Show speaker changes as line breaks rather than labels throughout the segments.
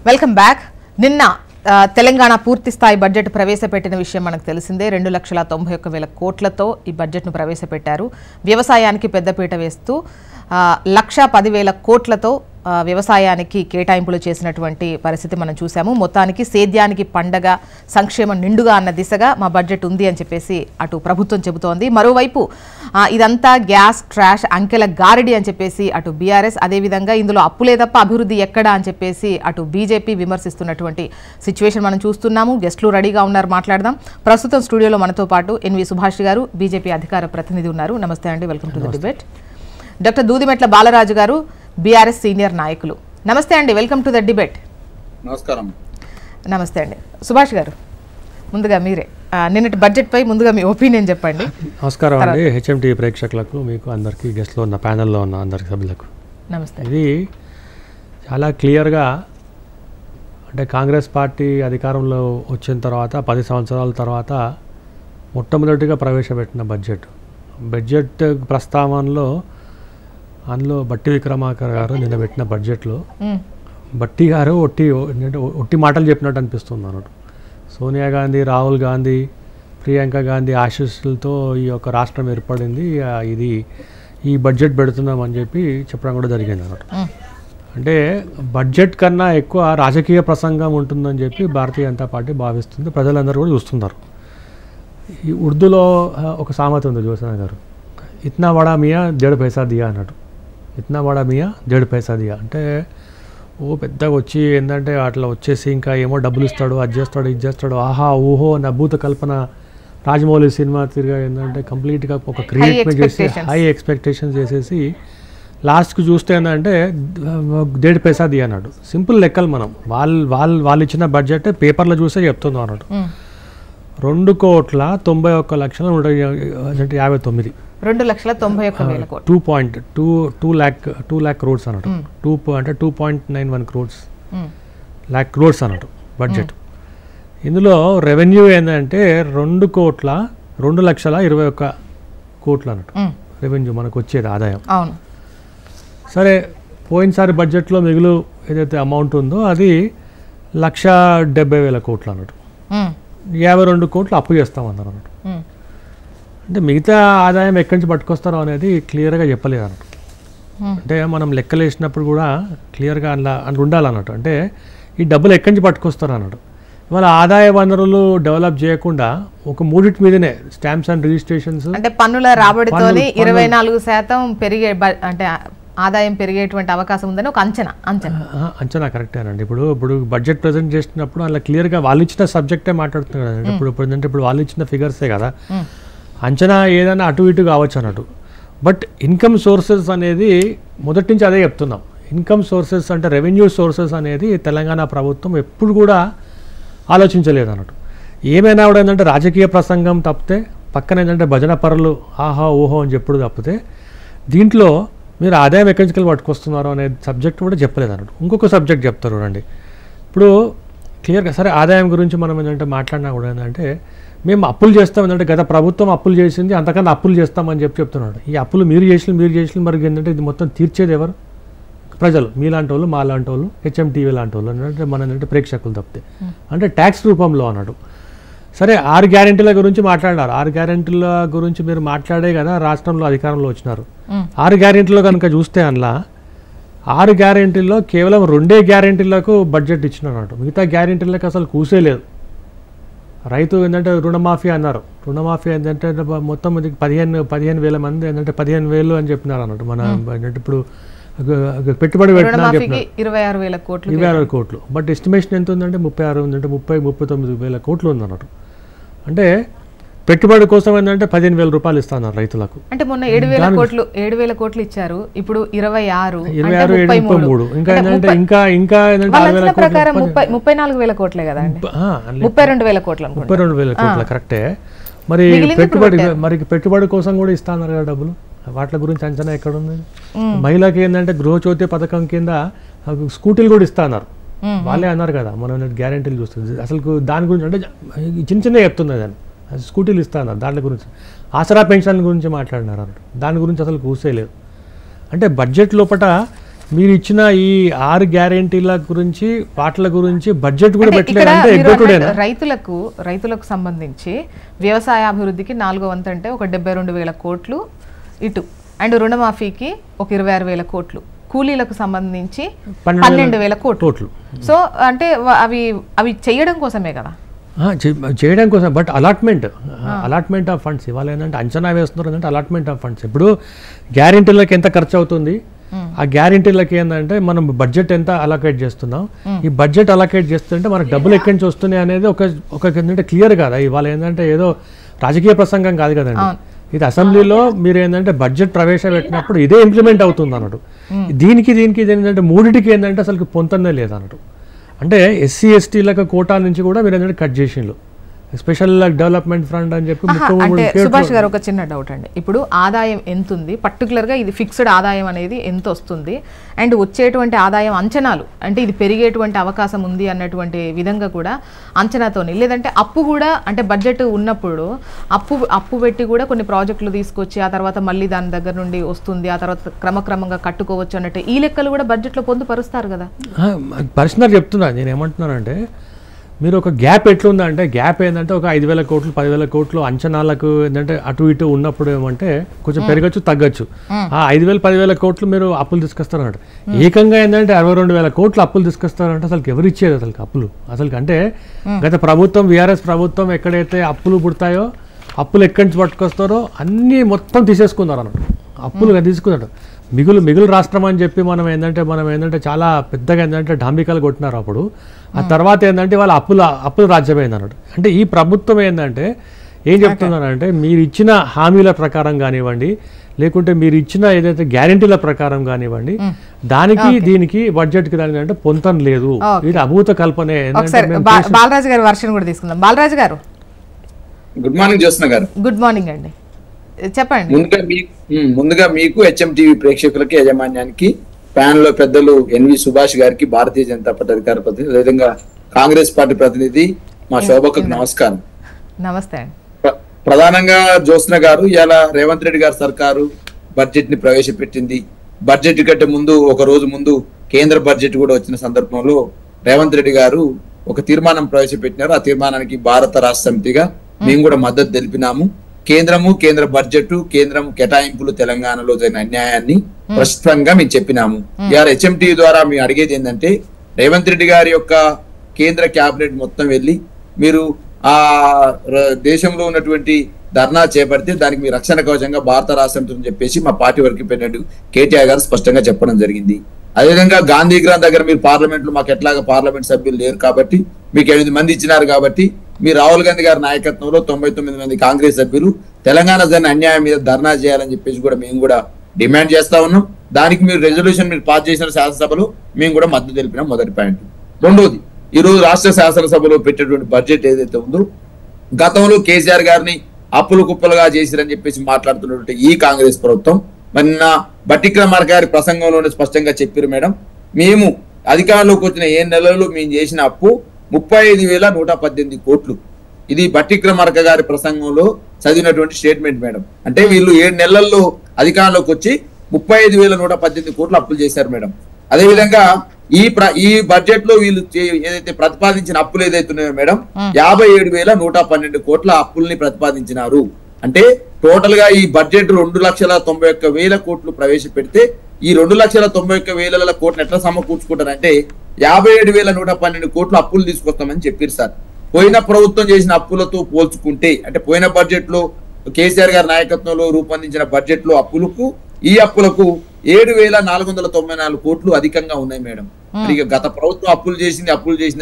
Welcome back. నిన్న తెలంగాణ పూర్తి స్థాయి బడ్జెట్ ప్రవేశపెట్టిన విషయం మనకు తెలిసిందే. 2,91,000 కోట్లతో ఈ బడ్జెట్ను ప్రవేశపెట్టారు. వ్యవసాయానికి పెద్దపీట వేస్తూ 1,10,000 కోట్లతో వ్యవసాయానికి కేటాయింపులు చేసినటువంటి పరిస్థితి మనం చూసాము. మొత్తానికి సేద్యానికి పండగ, సంక్షేమం నిండుగా అన్న దిశగా మా బడ్జెట్ ఉంది అని చెప్పేసి అటు ప్రభుత్వం చెబుతోంది. మరోవైపు ఇదంతా గ్యాస్ ట్రాష్, అంకెల గారడి అని చెప్పేసి అటు బీఆర్ఎస్, అదేవిధంగా ఇందులో అప్పులే తప్ప అభివృద్ధి ఎక్కడా అని చెప్పేసి అటు బీజేపీ విమర్శిస్తున్నటువంటి సిచ్యువేషన్ మనం చూస్తున్నాము. గెస్టులు రెడీగా ఉన్నారు, మాట్లాడదాం. ప్రస్తుతం స్టూడియోలో మనతో పాటు ఎన్వి సుభాష్ గారు, బీజేపీ అధికార ప్రతినిధి ఉన్నారు. నమస్తే అండి, welcome to the debate. Doctor Dudimetla Balaraju గారు, బీఆర్ఎస్ సీనియర్ నాయకులు. నమస్తే అండి, వెల్కమ్ టు ద డిబేట్.
నమస్కారం.
నమస్తే అండి. సుభాష్ గారు, ముందుగా మీరే నిన్నటి బడ్జెట్ పై ముందుగా మీ ఒపీనియన్ చెప్పండి.
నమస్కారం అండి, హెచ్ఎంటీ ప్రేక్షకులకు, మీకు అందరికీ, గెస్ట్లో ఉన్న ప్యానెల్లో ఉన్న అందరికి సభ్యులకు
నమస్తే.
ఇది చాలా క్లియర్గా, అంటే కాంగ్రెస్ పార్టీ అధికారంలో వచ్చిన తర్వాత 10 సంవత్సరాల తర్వాత మొట్టమొదటిగా ప్రవేశపెట్టిన బడ్జెట్ ప్రస్తావనలో అందులో బట్టి విక్రమార్క గారు నిన్న పెట్టిన బడ్జెట్లో బట్టి గారు ఒట్టి మాటలు చెప్పినట్టు అనిపిస్తుంది అన్నట్టు. సోనియా గాంధీ, రాహుల్ గాంధీ, ప్రియాంక గాంధీ ఆశీస్సులతో ఈ యొక్క రాష్ట్రం ఏర్పడింది, ఇది ఈ బడ్జెట్ పెడుతున్నామని చెప్పడం కూడా జరిగింది అన్నట్టు. అంటే బడ్జెట్ కన్నా ఎక్కువ రాజకీయ ప్రసంగం ఉంటుందని చెప్పి భారతీయ జనతా పార్టీ భావిస్తుంది, ప్రజలందరూ కూడా చూస్తున్నారు. ఈ ఉర్దూలో ఒక సామెత ఉంది జ్యోత్స్న గారు, ఇత్నా బడా మియా 1.5 పైసా దియా అన్నట్టు. ఇత్నా బడా మియా 1.5 పైసా దియా అంటే పెద్దగా వచ్చి ఏంటంటే అట్లా వచ్చేసి ఇంకా ఏమో డబ్బులు ఇస్తాడు, అది చేస్తాడు, ఇది చేస్తాడు, ఆహా ఊహో నా భూత కల్పన, రాజమౌళి సినిమా తిరిగా ఏంటంటే కంప్లీట్గా ఒక క్రియేట్ చేసి హై ఎక్స్పెక్టేషన్స్ చేసేసి లాస్ట్కి చూస్తే ఏంటంటే 1.5 పైసా దియా అన్నాడు. సింపుల్ లెక్కలు మనం వాళ్ళు ఇచ్చిన బడ్జెట్ పేపర్లో చూస్తే చెప్తున్నాం అన్నాడు. 2,91,59,259
2,91,000
2 lakh crores అన్నట్టు. 2.91 crores lakh crores అన్నట్టు బడ్జెట్. ఇందులో రెవెన్యూ ఏంటంటే 2,02,21 కోట్లు అన్నట్టు రెవెన్యూ మనకు వచ్చేది ఆదాయం. సరే, పోయినసారి బడ్జెట్లో మిగులు ఏదైతే అమౌంట్ ఉందో అది 1,70,000 కోట్లు అన్నట్టు. 52 కోట్లు అప్పు చేస్తామన్నారు అన్నట్టు. అంటే మిగతా ఆదాయం ఎక్కడి నుంచి పట్టుకొస్తారో అనేది క్లియర్గా చెప్పలేదు అన్నట్టు. అంటే మనం లెక్కలు వేసినప్పుడు కూడా క్లియర్గా అలా ఉండాలన్నట్టు. అంటే ఈ డబ్బులు ఎక్కడి నుంచి పట్టుకొస్తారు అన్నట్టు. ఇవాళ ఆదాయ వనరులు డెవలప్ చేయకుండా ఒక మూడింటి మీదనే స్టాంప్స్ అండ్ రిజిస్ట్రేషన్స్, అంటే
పన్నుల రాబడితో 24% పెరిగే, అంటే ఆదాయం పెరిగేటువంటి అవకాశం ఉందని ఒక అంచనా
కరెక్టేనండి. ఇప్పుడు బడ్జెట్ ప్రజెంట్ చేసినప్పుడు అలా క్లియర్గా వాళ్ళు ఇచ్చిన సబ్జెక్టే మాట్లాడుతున్నారు కదండి. ఇప్పుడు వాళ్ళు ఇచ్చిన ఫిగర్సే కదా, అంచనా ఏదైనా అటు ఇటు కావచ్చు అన్నట్టు. బట్ ఇన్కమ్ సోర్సెస్ అనేది మొదటి నుంచి అదే చెప్తున్నాం. ఇన్కమ్ సోర్సెస్ అంటే రెవెన్యూ సోర్సెస్ అనేది తెలంగాణ ప్రభుత్వం ఎప్పుడు కూడా ఆలోచించలేదు అన్నట్టు. ఏమైనా కూడా ఏంటంటే రాజకీయ ప్రసంగం తప్పితే, పక్కన ఏంటంటే భజన పరులు ఆహా ఊహో అని చెప్పుడు తప్పితే, దీంట్లో మీరు ఆదాయం ఎక్కడి నుంచి పట్టుకొస్తున్నారు అనే సబ్జెక్ట్ కూడా చెప్పలేదు అన్నట్టు. ఇంకొక సబ్జెక్ట్ చెప్తారు చూడండి. ఇప్పుడు క్లియర్గా సరే ఆదాయం గురించి మనం ఏంటంటే మాట్లాడినా కూడా ఏంటంటే మేము అప్పులు చేస్తాం, ఏంటంటే గత ప్రభుత్వం అప్పులు చేసింది, అంతకన్నా అప్పులు చేస్తామని చెప్తున్నాడు. ఈ అప్పులు మీరు చేసిన మరి ఏంటంటే ఇది మొత్తం తీర్చేది ఎవరు? ప్రజలు, మీలాంటి వాళ్ళు, మా లాంటి వాళ్ళు, హెచ్ఎంటీవీ లాంటి వాళ్ళు, అంటే మన ఏంటంటే ప్రేక్షకులు తప్పితే, అంటే ట్యాక్స్ రూపంలో అన్నాడు. సరే, 6 గ్యారెంటీల గురించి మాట్లాడినారు. 6 గ్యారెంటీల గురించి మీరు మాట్లాడే కదా రాష్ట్రంలో అధికారంలో వచ్చినారు. 6 గ్యారెంటీలో కనుక చూస్తే అందులో 6 గ్యారెంటీల్లో కేవలం 2 గ్యారెంటీలకు బడ్జెట్ ఇచ్చినట్టు. మిగతా గ్యారెంటీలకు అసలు కూసేలేదు. రైతు ఏంటంటే రుణమాఫీ అన్నారు. రుణమాఫీ ఏంటంటే మొత్తం 15,000 మంది ఏంటంటే 15,000 అని చెప్పినారు అన్నట్టు. మన ఏంటంటే ఇప్పుడు పెట్టుబడి పెట్టినా 26,000 కోట్లు. బట్ ఎస్టిమేషన్ ఎంత ఉందంటే 39,000 కోట్లు ఉందన్నట్టు. అంటే పెట్టుబడి కోసం ఏంటంటే 15,000 రూపాయలు ఇస్తున్నారు రైతులకు.
అంటే మొన్న 7,000 కోట్లు ఇచ్చారు, ఇప్పుడు 26,
33. ఇంకా ఏంటంటే ఇంకా
34,000 కోట్లే కదా, 32,000 కోట్లు.
32,000 కోట్ల కరెక్టే. మరి పెట్టుబడి కోసం కూడా ఇస్తున్నారు కదా డబ్బులు. వాటి గురించి అంచనా ఎక్కడుంది? మహిళకి ఏంటంటే గృహజ్యోతి పథకం కింద స్కూటీలు కూడా ఇస్తున్నారు. వాళ్ళే అన్నారు కదా, మనం గ్యారెంటీలు చూస్తుంది. అసలు దాని గురించి అంటే చిన్న చెప్తుంది దాన్ని, స్కూటీలు ఇస్తున్నారు. దాంట్లో గురించి ఆసరా పెన్షన్ గురించి మాట్లాడినారు అన్నట్టు. దాని గురించి అసలు కూసేయలేదు. అంటే బడ్జెట్ లోపల మీరు ఇచ్చిన ఈ 6 గ్యారెంటీల గురించి వాటిల గురించి బడ్జెట్ కూడా
అంటే ఇక్కడ
పెట్టలేదంటే
మీరు
ఎగ్గొట్టుడేనా?
అన్నట్టు రైతులకు సంబంధించి వ్యవసాయ అభివృద్ధికి 4వ వంతు అంటే ఒక 72,000 కోట్లు ఇటు, అండ్ రుణమాఫీకి ఒక 26,000 కోట్లు, కూలీలకు సంబంధించి 12,000 కోట్లు. సో అంటే అవి చేయడం కోసమే కదా,
చేయడం కోసం. బట్ అలాట్మెంట్ ఆఫ్ ఫండ్స్ ఇవాళ ఏంటంటే అంచనా వేస్తున్నారు అంటే అలాట్మెంట్ ఆఫ్ ఫండ్స్. ఇప్పుడు గ్యారెంటీలకు ఎంత ఖర్చు అవుతుంది, ఆ గ్యారెంటీలకి ఏంటంటే మనం బడ్జెట్ ఎంత అలొకేట్ చేస్తున్నాం, ఈ బడ్జెట్ అలొకేట్ చేస్తుంటే మనకు డబ్బులు ఎక్కడి నుంచి వస్తున్నాయి అనేది ఒక ఏంటంటే క్లియర్ కదా. ఇవాళ ఏంటంటే ఏదో రాజకీయ ప్రసంగం కాదు కదండి, ఇది అసెంబ్లీలో మీరు ఏంటంటే బడ్జెట్ ప్రవేశపెట్టినప్పుడు ఇదే ఇంప్లిమెంట్ అవుతుంది అన్నట్టు. దీనికి ఏంటంటే మూడిటికి ఏంటంటే అసలు పొంతనే లేదన్నట్టు. అంటే ఎస్సీ ఎస్టీలకు కోటా నుంచి కూడా మీరు ఏంటంటే కట్ చేసిండ్రు, స్పెషల్ డెవలప్మెంట్ ఫండ్ అని చెప్పి.
అంటే సుభాష్ గారు ఒక చిన్న డౌట్ అండి, ఇప్పుడు ఆదాయం ఎంత ఉంది, పర్టికులర్గా ఇది ఫిక్స్డ్ ఆదాయం అనేది ఎంత వస్తుంది, అండ్ వచ్చేటువంటి ఆదాయం అంచనాలు అంటే ఇది పెరిగేటువంటి అవకాశం ఉంది అన్నటువంటి విధంగా కూడా అంచనాతోని, లేదంటే అప్పు కూడా అంటే బడ్జెట్ ఉన్నప్పుడు అప్పు పెట్టి కూడా కొన్ని ప్రాజెక్టులు తీసుకొచ్చి ఆ తర్వాత మళ్ళీ దాని దగ్గర నుండి వస్తుంది, ఆ తర్వాత క్రమక్రమంగా కట్టుకోవచ్చు అన్నట్టు ఈ లెక్కలు కూడా బడ్జెట్లో పొందుపరుస్తారు కదా.
పర్సనల్ చెప్తున్నా నేను ఏమంటున్నానంటే, మీరు ఒక గ్యాప్ ఎట్లుందంటే గ్యాప్ ఏంటంటే ఒక 5,000 కోట్లు 10,000 కోట్లు అంచనాలకు ఏంటంటే అటు ఇటు ఉన్నప్పుడు ఏమంటే కొంచెం పెరగచ్చు తగ్గచ్చు. ఆ 5,000 10,000 కోట్లు మీరు అప్పులు తీసుకొస్తారన్నట్టు, ఏకంగా ఏంటంటే 62,000 కోట్లు అప్పులు తీసుకొస్తారంటే అసలు ఎవరు ఇచ్చేది అసలు అప్పులు? అసలు అంటే గత ప్రభుత్వం బీఆర్ఎస్ ప్రభుత్వం ఎక్కడైతే అప్పులు పుడతాయో అప్పులు ఎక్కడి నుంచి పట్టుకొస్తారో అన్నీ మొత్తం తీసేసుకున్నారు అన్నట్టు, అప్పులుగా తీసుకున్నారు. మిగులు రాష్ట్రం అని చెప్పి మనం ఏంటంటే చాలా పెద్దగా ఏంటంటే డాంబికాలు కొట్టినారు అప్పుడు. ఆ తర్వాత ఏంటంటే వాళ్ళ అప్పుల రాజ్యమైంది అన్నట్టు. అంటే ఈ ప్రభుత్వం ఏంటంటే ఏం చెప్తున్నారంటే, మీరు ఇచ్చిన హామీల ప్రకారం కానివ్వండి, లేకుంటే మీరు ఇచ్చిన ఏదైతే గ్యారెంటీల ప్రకారం కానివ్వండి, దానికి దీనికి బడ్జెట్కి దానికి అంటే పొంతం లేదు, ఇది అభూత కల్పనే.
బాలరాజు గారి వర్షన్ కూడా తీసుకుందాం. బాలరాజు గారు
గుడ్ మార్నింగ్ జ్యోత్స్న గారు.
గుడ్ మార్నింగ్ అండి, చెప్పండి.
ముందుగా మీకు HMTV ప్రేక్షకులకి యాజమాన్యానికి ప్యానల్ లో పెద్దలు ఎన్వి సుభాష్ గారికి, భారతీయ జనతా పార్టీ అధికార ప్రతినిధి, అదేవిధంగా కాంగ్రెస్ పార్టీ ప్రతినిధి మా శోభకు నమస్కారం.
నమస్తే.
ప్రధానంగా జ్యోత్స్న గారు, ఇలా రేవంత్ రెడ్డి గారి సర్కారు బడ్జెట్ ని ప్రవేశపెట్టింది. బడ్జెట్ కంటే ముందు ఒక రోజు ముందు కేంద్ర బడ్జెట్ కూడా వచ్చిన సందర్భంలో రేవంత్ రెడ్డి గారు ఒక తీర్మానం ప్రవేశపెట్టినారు. ఆ తీర్మానానికి భారత రాష్ట్ర సమితిగా మేము కూడా మద్దతు తెలిపినాము. కేంద్ర బడ్జెట్, కేంద్రం కేటాయింపులు తెలంగాణలో జరిగిన అన్యాయాన్ని ప్రస్ఫుటంగా మేము చెప్పినాము. ఇవాళ HMTV ద్వారా మేము అడిగేది ఏంటంటే, రేవంత్ రెడ్డి గారి యొక్క కేంద్ర క్యాబినెట్ మొత్తం వెళ్ళి మీరు ఆ దేశంలో ఉన్నటువంటి ధర్నా చేపడితే దానికి మీ రక్షణ కవచంగా భారత రాష్ట్రం చెప్పేసి మా పార్టీ వరకు పెట్టినట్టు కేటీఆర్ గారు స్పష్టంగా చెప్పడం జరిగింది. అదేవిధంగా గాంధీ గ్రామ్ దగ్గర మీరు పార్లమెంట్ లో మాకు ఎట్లాగా పార్లమెంట్ సభ్యులు లేరు కాబట్టి మీకు 8 మంది ఇచ్చినారు కాబట్టి మీ రాహుల్ గాంధీ గారి నాయకత్వంలో 99 మంది కాంగ్రెస్ సభ్యులు తెలంగాణ జరిగిన అన్యాయం మీద ధర్నా చేయాలని చెప్పేసి కూడా మేము కూడా డిమాండ్ చేస్తా ఉన్నాం. దానికి మీరు రెజల్యూషన్ మీరు పాస్ చేసిన శాసనసభలో మేము కూడా మద్దతు తెలిపినాం. మొదటి పాయింట్. రెండోది, ఈ రోజు రాష్ట్ర శాసనసభలో పెట్టేటువంటి బడ్జెట్ ఏదైతే ఉందో, గతంలో కేసీఆర్ గారిని అప్పులు కుప్పలుగా చేసిరని చెప్పేసి మాట్లాడుతున్నటువంటి ఈ కాంగ్రెస్ ప్రభుత్వం మొన్న బట్టి విక్రమార్క గారి ప్రసంగంలోనే స్పష్టంగా చెప్పారు మేడం, మేము అధికారంలోకి వచ్చిన 7 నెలల్లో మేము చేసిన అప్పు 35,118 కోట్లు. ఇది బట్టి విక్రమార్క గారి ప్రసంగంలో చదివినటువంటి స్టేట్మెంట్ మేడం. అంటే వీళ్ళు 7 నెలల్లో అధికారంలోకి వచ్చి 35,118 కోట్లు అప్పులు చేశారు మేడం. అదేవిధంగా ఈ బడ్జెట్ లో వీళ్ళు ఏదైతే ప్రతిపాదించిన అప్పులు ఏదైతే ఉన్నాయో మేడం, 57,112 కోట్ల అప్పుల్ని ప్రతిపాదించినారు. అంటే టోటల్ గా ఈ బడ్జెట్ 2,91,000 కోట్లు ప్రవేశపెడితే ఈ 2,91,000 కోట్లు ఎట్లా సమకూర్చుకుంటారంటే 57,112 కోట్లు అప్పులు తీసుకొస్తామని చెప్పారు సార్. పోయిన ప్రభుత్వం చేసిన అప్పులతో పోల్చుకుంటే, అంటే పోయిన బడ్జెట్ లో కేసీఆర్ గారి నాయకత్వంలో రూపొందించిన బడ్జెట్ లో అప్పులకు ఈ అప్పులకు 7,494 కోట్లు అధికంగా ఉన్నాయి మేడం. మరి గత ప్రభుత్వం అప్పులు చేసింది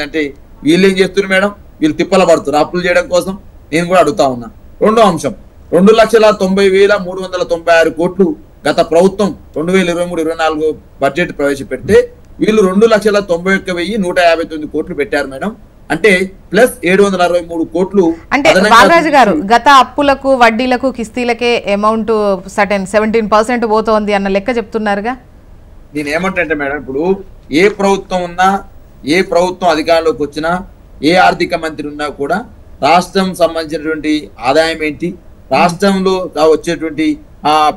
అంటే వీళ్ళు ఏం చేస్తున్నారు మేడం? వీళ్ళు తిప్పల పడుతున్నారు అప్పులు చేయడం కోసం. నేను కూడా అడుగుతా ఉన్నా. రెండో అంశం, 2,90,396 కోట్లు గత ప్రభుత్వం 2023-24 బడ్జెట్ ప్రవేశపెడితే వీళ్ళు 2,91,159 కోట్లు పెట్టారు మేడం. అంటే ప్లస్ 763 కోట్లు.
అంటే బాలరాజు గారు, గత అప్పులకు వడ్డీలకు కిస్తీలకే అమౌంట్ సర్టెన్ 17% పోతోంది అన్న లెక్క చెప్తున్నారుగా.
నేను ఏమంటే మేడం, ఇప్పుడు ఏ ప్రభుత్వం ఉన్నా, ఏ ప్రభుత్వం అధికారంలోకి వచ్చినా, ఏ ఆర్థిక మంత్రి ఉన్నా కూడా రాష్ట్రం సంబంధించినటువంటి ఆదాయం ఏంటి, రాష్ట్రంలో వచ్చేటువంటి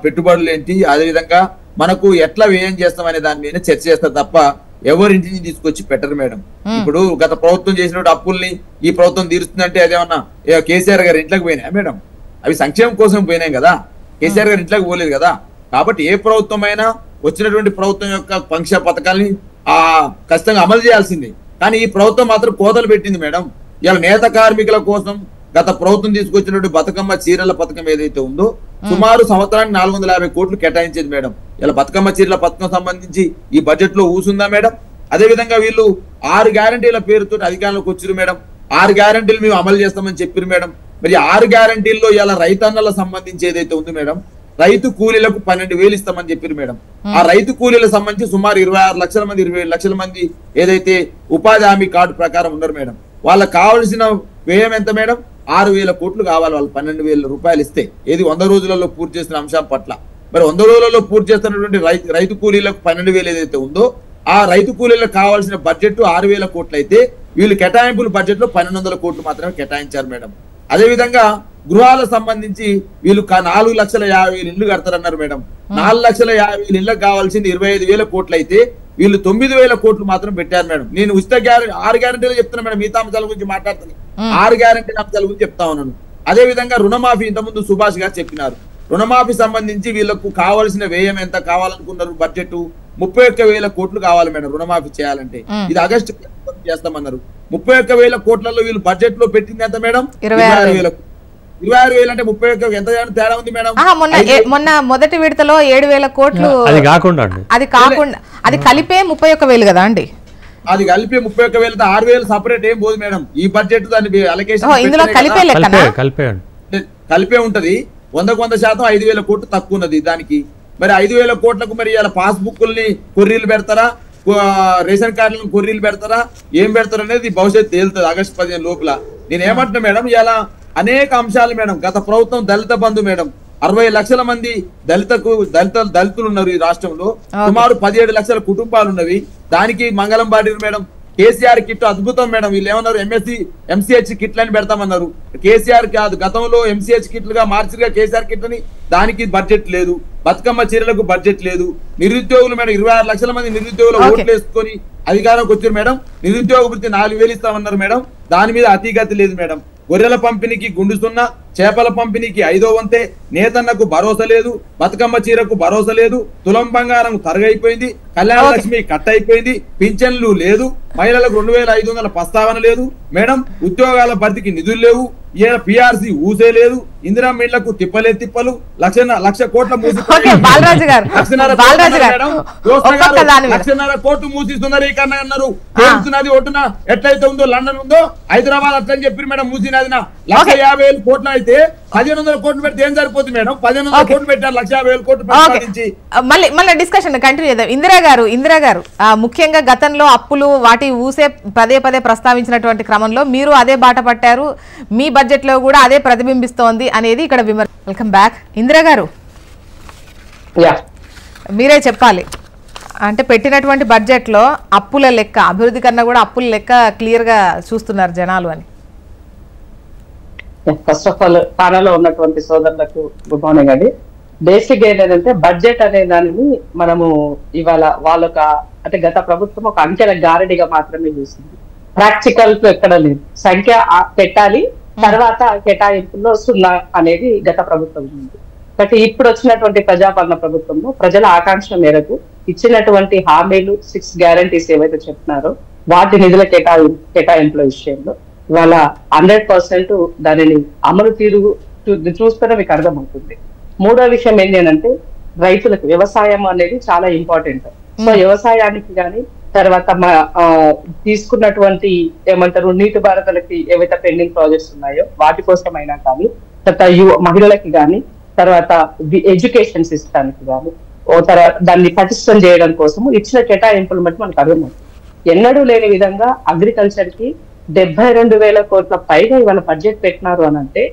పెట్టుబడులు ఏంటి, అదేవిధంగా మనకు ఎట్లా వ్యయం చేస్తాం అనే దాని మీద చర్చ చేస్తారు తప్ప ఎవరింటిని తీసుకొచ్చి పెట్టరు మేడం. ఇప్పుడు గత ప్రభుత్వం చేసిన అప్పుల్ని ఈ ప్రభుత్వం తీరుస్తుందంటే అదేమన్నా కేసీఆర్ గారి ఇంట్లోకి పోయినాయా మేడం? అవి సంక్షేమం కోసం పోయినాయి కదా, కేసీఆర్ గారి ఇంట్లోకి పోలేదు కదా. కాబట్టి ఏ ప్రభుత్వం అయినా వచ్చినటువంటి ప్రభుత్వం యొక్క సంక్షేమ పథకాల్ని ఖచ్చితంగా అమలు చేయాల్సింది. కానీ ఈ ప్రభుత్వం మాత్రం కోతలు పెట్టింది మేడం. ఇలా నేత కార్మికుల కోసం గత ప్రభుత్వం తీసుకొచ్చినటువంటి బతుకమ్మ చీరల పథకం ఏదైతే ఉందో సుమారు సంవత్సరానికి 450 కోట్లు కేటాయించేది మేడం. ఇలా బతుకమ్మ చీరల పథకం సంబంధించి ఈ బడ్జెట్ లో ఊసుందా మేడం? అదే విధంగా వీళ్ళు 6 గ్యారంటీల పేరుతో అధికారంలోకి వచ్చారు మేడం. 6 గ్యారంటీలు మేము అమలు చేస్తామని చెప్పారు మేడం. మరి 6 గ్యారంటీల్లో ఇలా రైతన్నలకు సంబంధించి ఏదైతే ఉంది మేడం, రైతు కూలీలకు 12,000 ఇస్తామని చెప్పారు మేడం. ఆ రైతు కూలీలకు సంబంధించి సుమారు 26 లక్షల మంది 27 లక్షల మంది ఏదైతే ఉపాధి హామీ కార్డు ప్రకారం ఉన్నారు మేడం. వాళ్ళకి కావాల్సిన వ్యయం ఎంత మేడం? 6,000 కోట్లు కావాలి. వాళ్ళు 12,000 రూపాయలు ఇస్తే ఏది 100 రోజులలో పూర్తి చేసిన అంశం పట్ల మరి 100 రోజులలో పూర్తి చేస్తున్నటువంటి రైతు కూలీలకు 12,000 ఏదైతే ఉందో ఆ రైతు కూలీలకు కావాల్సిన బడ్జెట్ 6,000 కోట్లు అయితే వీళ్ళు కేటాయింపుల బడ్జెట్ లో 1,200 కోట్లు మాత్రమే కేటాయించారు మేడం. అదే విధంగా గృహాలకు సంబంధించి వీళ్ళు 4,50,000 ఇళ్లు కడతారన్నారు మేడం. 4,50,000 ఇళ్లకు కావాల్సింది 25,000 కోట్లు అయితే వీళ్ళు 9,000 కోట్లు మాత్రం పెట్టారు మేడం. నేను ఉచిత 6 గ్యారంటీలు చెప్తున్నా మేడం, మిగతా అంశాల గురించి మాట్లాడుతున్నాను. 6 గ్యారంటీల అంశాల గురించి చెప్తా ఉన్నాను. అదే విధంగా రుణమాఫీ ఇంతకుముందు సుభాష్ గారు చెప్పినారు. రుణమాఫీ సంబంధించి వీళ్ళకు కావాల్సిన వ్యయం ఎంత కావాలనుకున్నారు? బడ్జెట్ 31,000 కోట్లు కావాలి మేడం రుణమాఫీ చేయాలంటే. ఇది ఆగస్టు చేస్తామన్నారు. 31,000 కోట్లలో వీళ్ళు బడ్జెట్ లో పెట్టింది ఎంత మేడం? 26,000. 26,000 అంటే 31 ఎంత తేడా ఉంది మేడం?
మొన్న మొదటి విడతలో 7,000 కోట్లు
అది కాకుండా
అది కలిపే 31,000 కదా అండి.
అది కలిపి 31,000 6,000 సపరేట్ ఏం పోదు మేడం. ఈ బడ్జెట్ దాన్ని అలొకేషన్
ఇందులో
కలిపే ఉంటది. 100% 5,000 కోట్లు తక్కువ ఉన్నది దానికి. మరి 5,000 కోట్లకు మరి ఇలా పాస్ బుక్ని కొర్రీలు పెడతారా, రేషన్ కార్డులను కొర్రీలు పెడతారా, ఏం పెడతారు అనేది భవిష్యత్తు తేలుతుంది ఆగస్టు 15 లోపల. నేను ఏమంటున్నా మేడం, ఇలా అనేక అంశాలు మేడం. గత ప్రభుత్వం దళిత బంధు మేడం, 60 లక్షల మంది దళితులు ఉన్నారు ఈ రాష్ట్రంలో. సుమారు 17 లక్షల కుటుంబాలు ఉన్నవి. దానికి మంగళం పాడిరు మేడం. కేసీఆర్ కిట్ అద్భుతం మేడం. వీళ్ళు ఏమన్నారు? ఎంసీహెచ్ కిట్లని పెడతామన్నారు. కేసీఆర్ కాదు, గతంలో ఎంసీహెచ్ కిట్లుగా మార్చిగా కేసీఆర్ కిట్లని, దానికి బడ్జెట్ లేదు. బతుకమ్మ చీరలకు బడ్జెట్ లేదు. నిరుద్యోగులు మేడం 26 లక్షల మంది నిరుద్యోగులు ఓట్లు వేసుకొని అధికారంకి వచ్చారు మేడం. నిరుద్యోగ వృత్తి 4,000 ఇస్తామన్నారు మేడం. దాని మీద అతిగతి లేదు మేడం. గొర్రెల పంపిణీకి గుండుస్తున్న, చేపల పంపిణీకి 5వ వంతే, నేతన్నకు భరోసా లేదు, బతుకమ్మ చీరకు భరోసా లేదు, తులం బంగారం తరగైపోయింది, కళ్యాణ లక్ష్మి కట్ అయిపోయింది, పింఛన్లు లేదు, మహిళలకు 2,500 ప్రస్తావన లేదు మేడం. ఉద్యోగాల భర్తీకి నిధులు లేవు. పిఆర్సీ ఊసే లేదు. ఇందిరా మిళ్లకు తిప్పలు. 1,00,000 కోట్ల కోట్లు మూసిస్తున్నారు. ఈ కన్నా అన్నారు నది ఒడ్డున ఎట్లయితే ఉందో లండన్ ఉందో హైదరాబాద్ అట్లని చెప్పి మేడం. మూసీ నదిన 1,50,000 కోట్లు అయితే 1,500 కోట్లు పెడితే ఏం సరిపోతుంది మేడం? 1,500 కోట్లు పెట్టారు. 1,50,000 కోట్లు ప్రతిపాదించి
మళ్ళీ డిస్కషన్ కంటిన్యూ చేద్దాం. ఇందిరా గారు ముఖ్యంగా గతంలో అప్పులు వాటి ఊసే పదే ప్రస్తావించినటువంటి క్రమంలో మీరు అదే బాట పట్టారు. మీ బడ్జెట్ లో కూడా అదే ప్రతిబింబిస్తోంది అనేది ఇక్కడ విమర్శ. Welcome back. ఇందిరా గారు, మీరే చెప్పాలి. అంటే పెట్టినటువంటి బడ్జెట్ లో అప్పుల లెక్క, అభివృద్ధి కన్నా కూడా అప్పుల లెక్క క్లియర్ గా చూస్తున్నారు జనాలు అని.
ఫస్ట్ ఆఫ్ ఆల్ పానలో ఉన్నటువంటి సోదరులకు గుడ్ మార్నింగ్ అండి. బేసిక్ ఏంటంటే బడ్జెట్ అనే దానిని మనము ఇవాళ వాళ్ళొక అంటే గత ప్రభుత్వం ఒక అంకెల గారడిగా మాత్రమే చూసింది. ప్రాక్టికల్ ఎక్కడ లేదు. సంఖ్య పెట్టాలి, తర్వాత కేటాయింపుల్లో 0 అనేది గత ప్రభుత్వం ఉంది. కాబట్టి ఇప్పుడు వచ్చినటువంటి ప్రజాపాలన ప్రభుత్వంలో ప్రజల ఆకాంక్ష మేరకు ఇచ్చినటువంటి హామీలు 6 గ్యారంటీస్ ఏవైతే చెప్తున్నారో వాటి నిధుల కేటాయింపుల విషయంలో ఇవాళ 100% దానిని అమలు తీరు చూస్తేనే మీకు అర్థమవుతుంది. మూడో విషయం ఏంటి అంటే రైతులకు వ్యవసాయం అనేది చాలా ఇంపార్టెంట్. సో వ్యవసాయానికి కానీ తర్వాత తీసుకున్నటువంటి ఏమంటారు నీటిపారుదలకి ఏవైతే పెండింగ్ ప్రాజెక్ట్స్ ఉన్నాయో వాటి కోసమైనా కానీ, తర్వాత మహిళలకి కానీ, తర్వాత ఎడ్యుకేషన్ సిస్టానికి కానీ దాన్ని పటిష్టం చేయడం కోసము ఇచ్చిన కేటాయింపులు బట్టి మనకు అర్థమవుతుంది. ఎన్నడూ లేని విధంగా అగ్రికల్చర్ కి 72,000 కోట్ల పైగా ఇవాళ బడ్జెట్ పెట్టినారు అని అంటే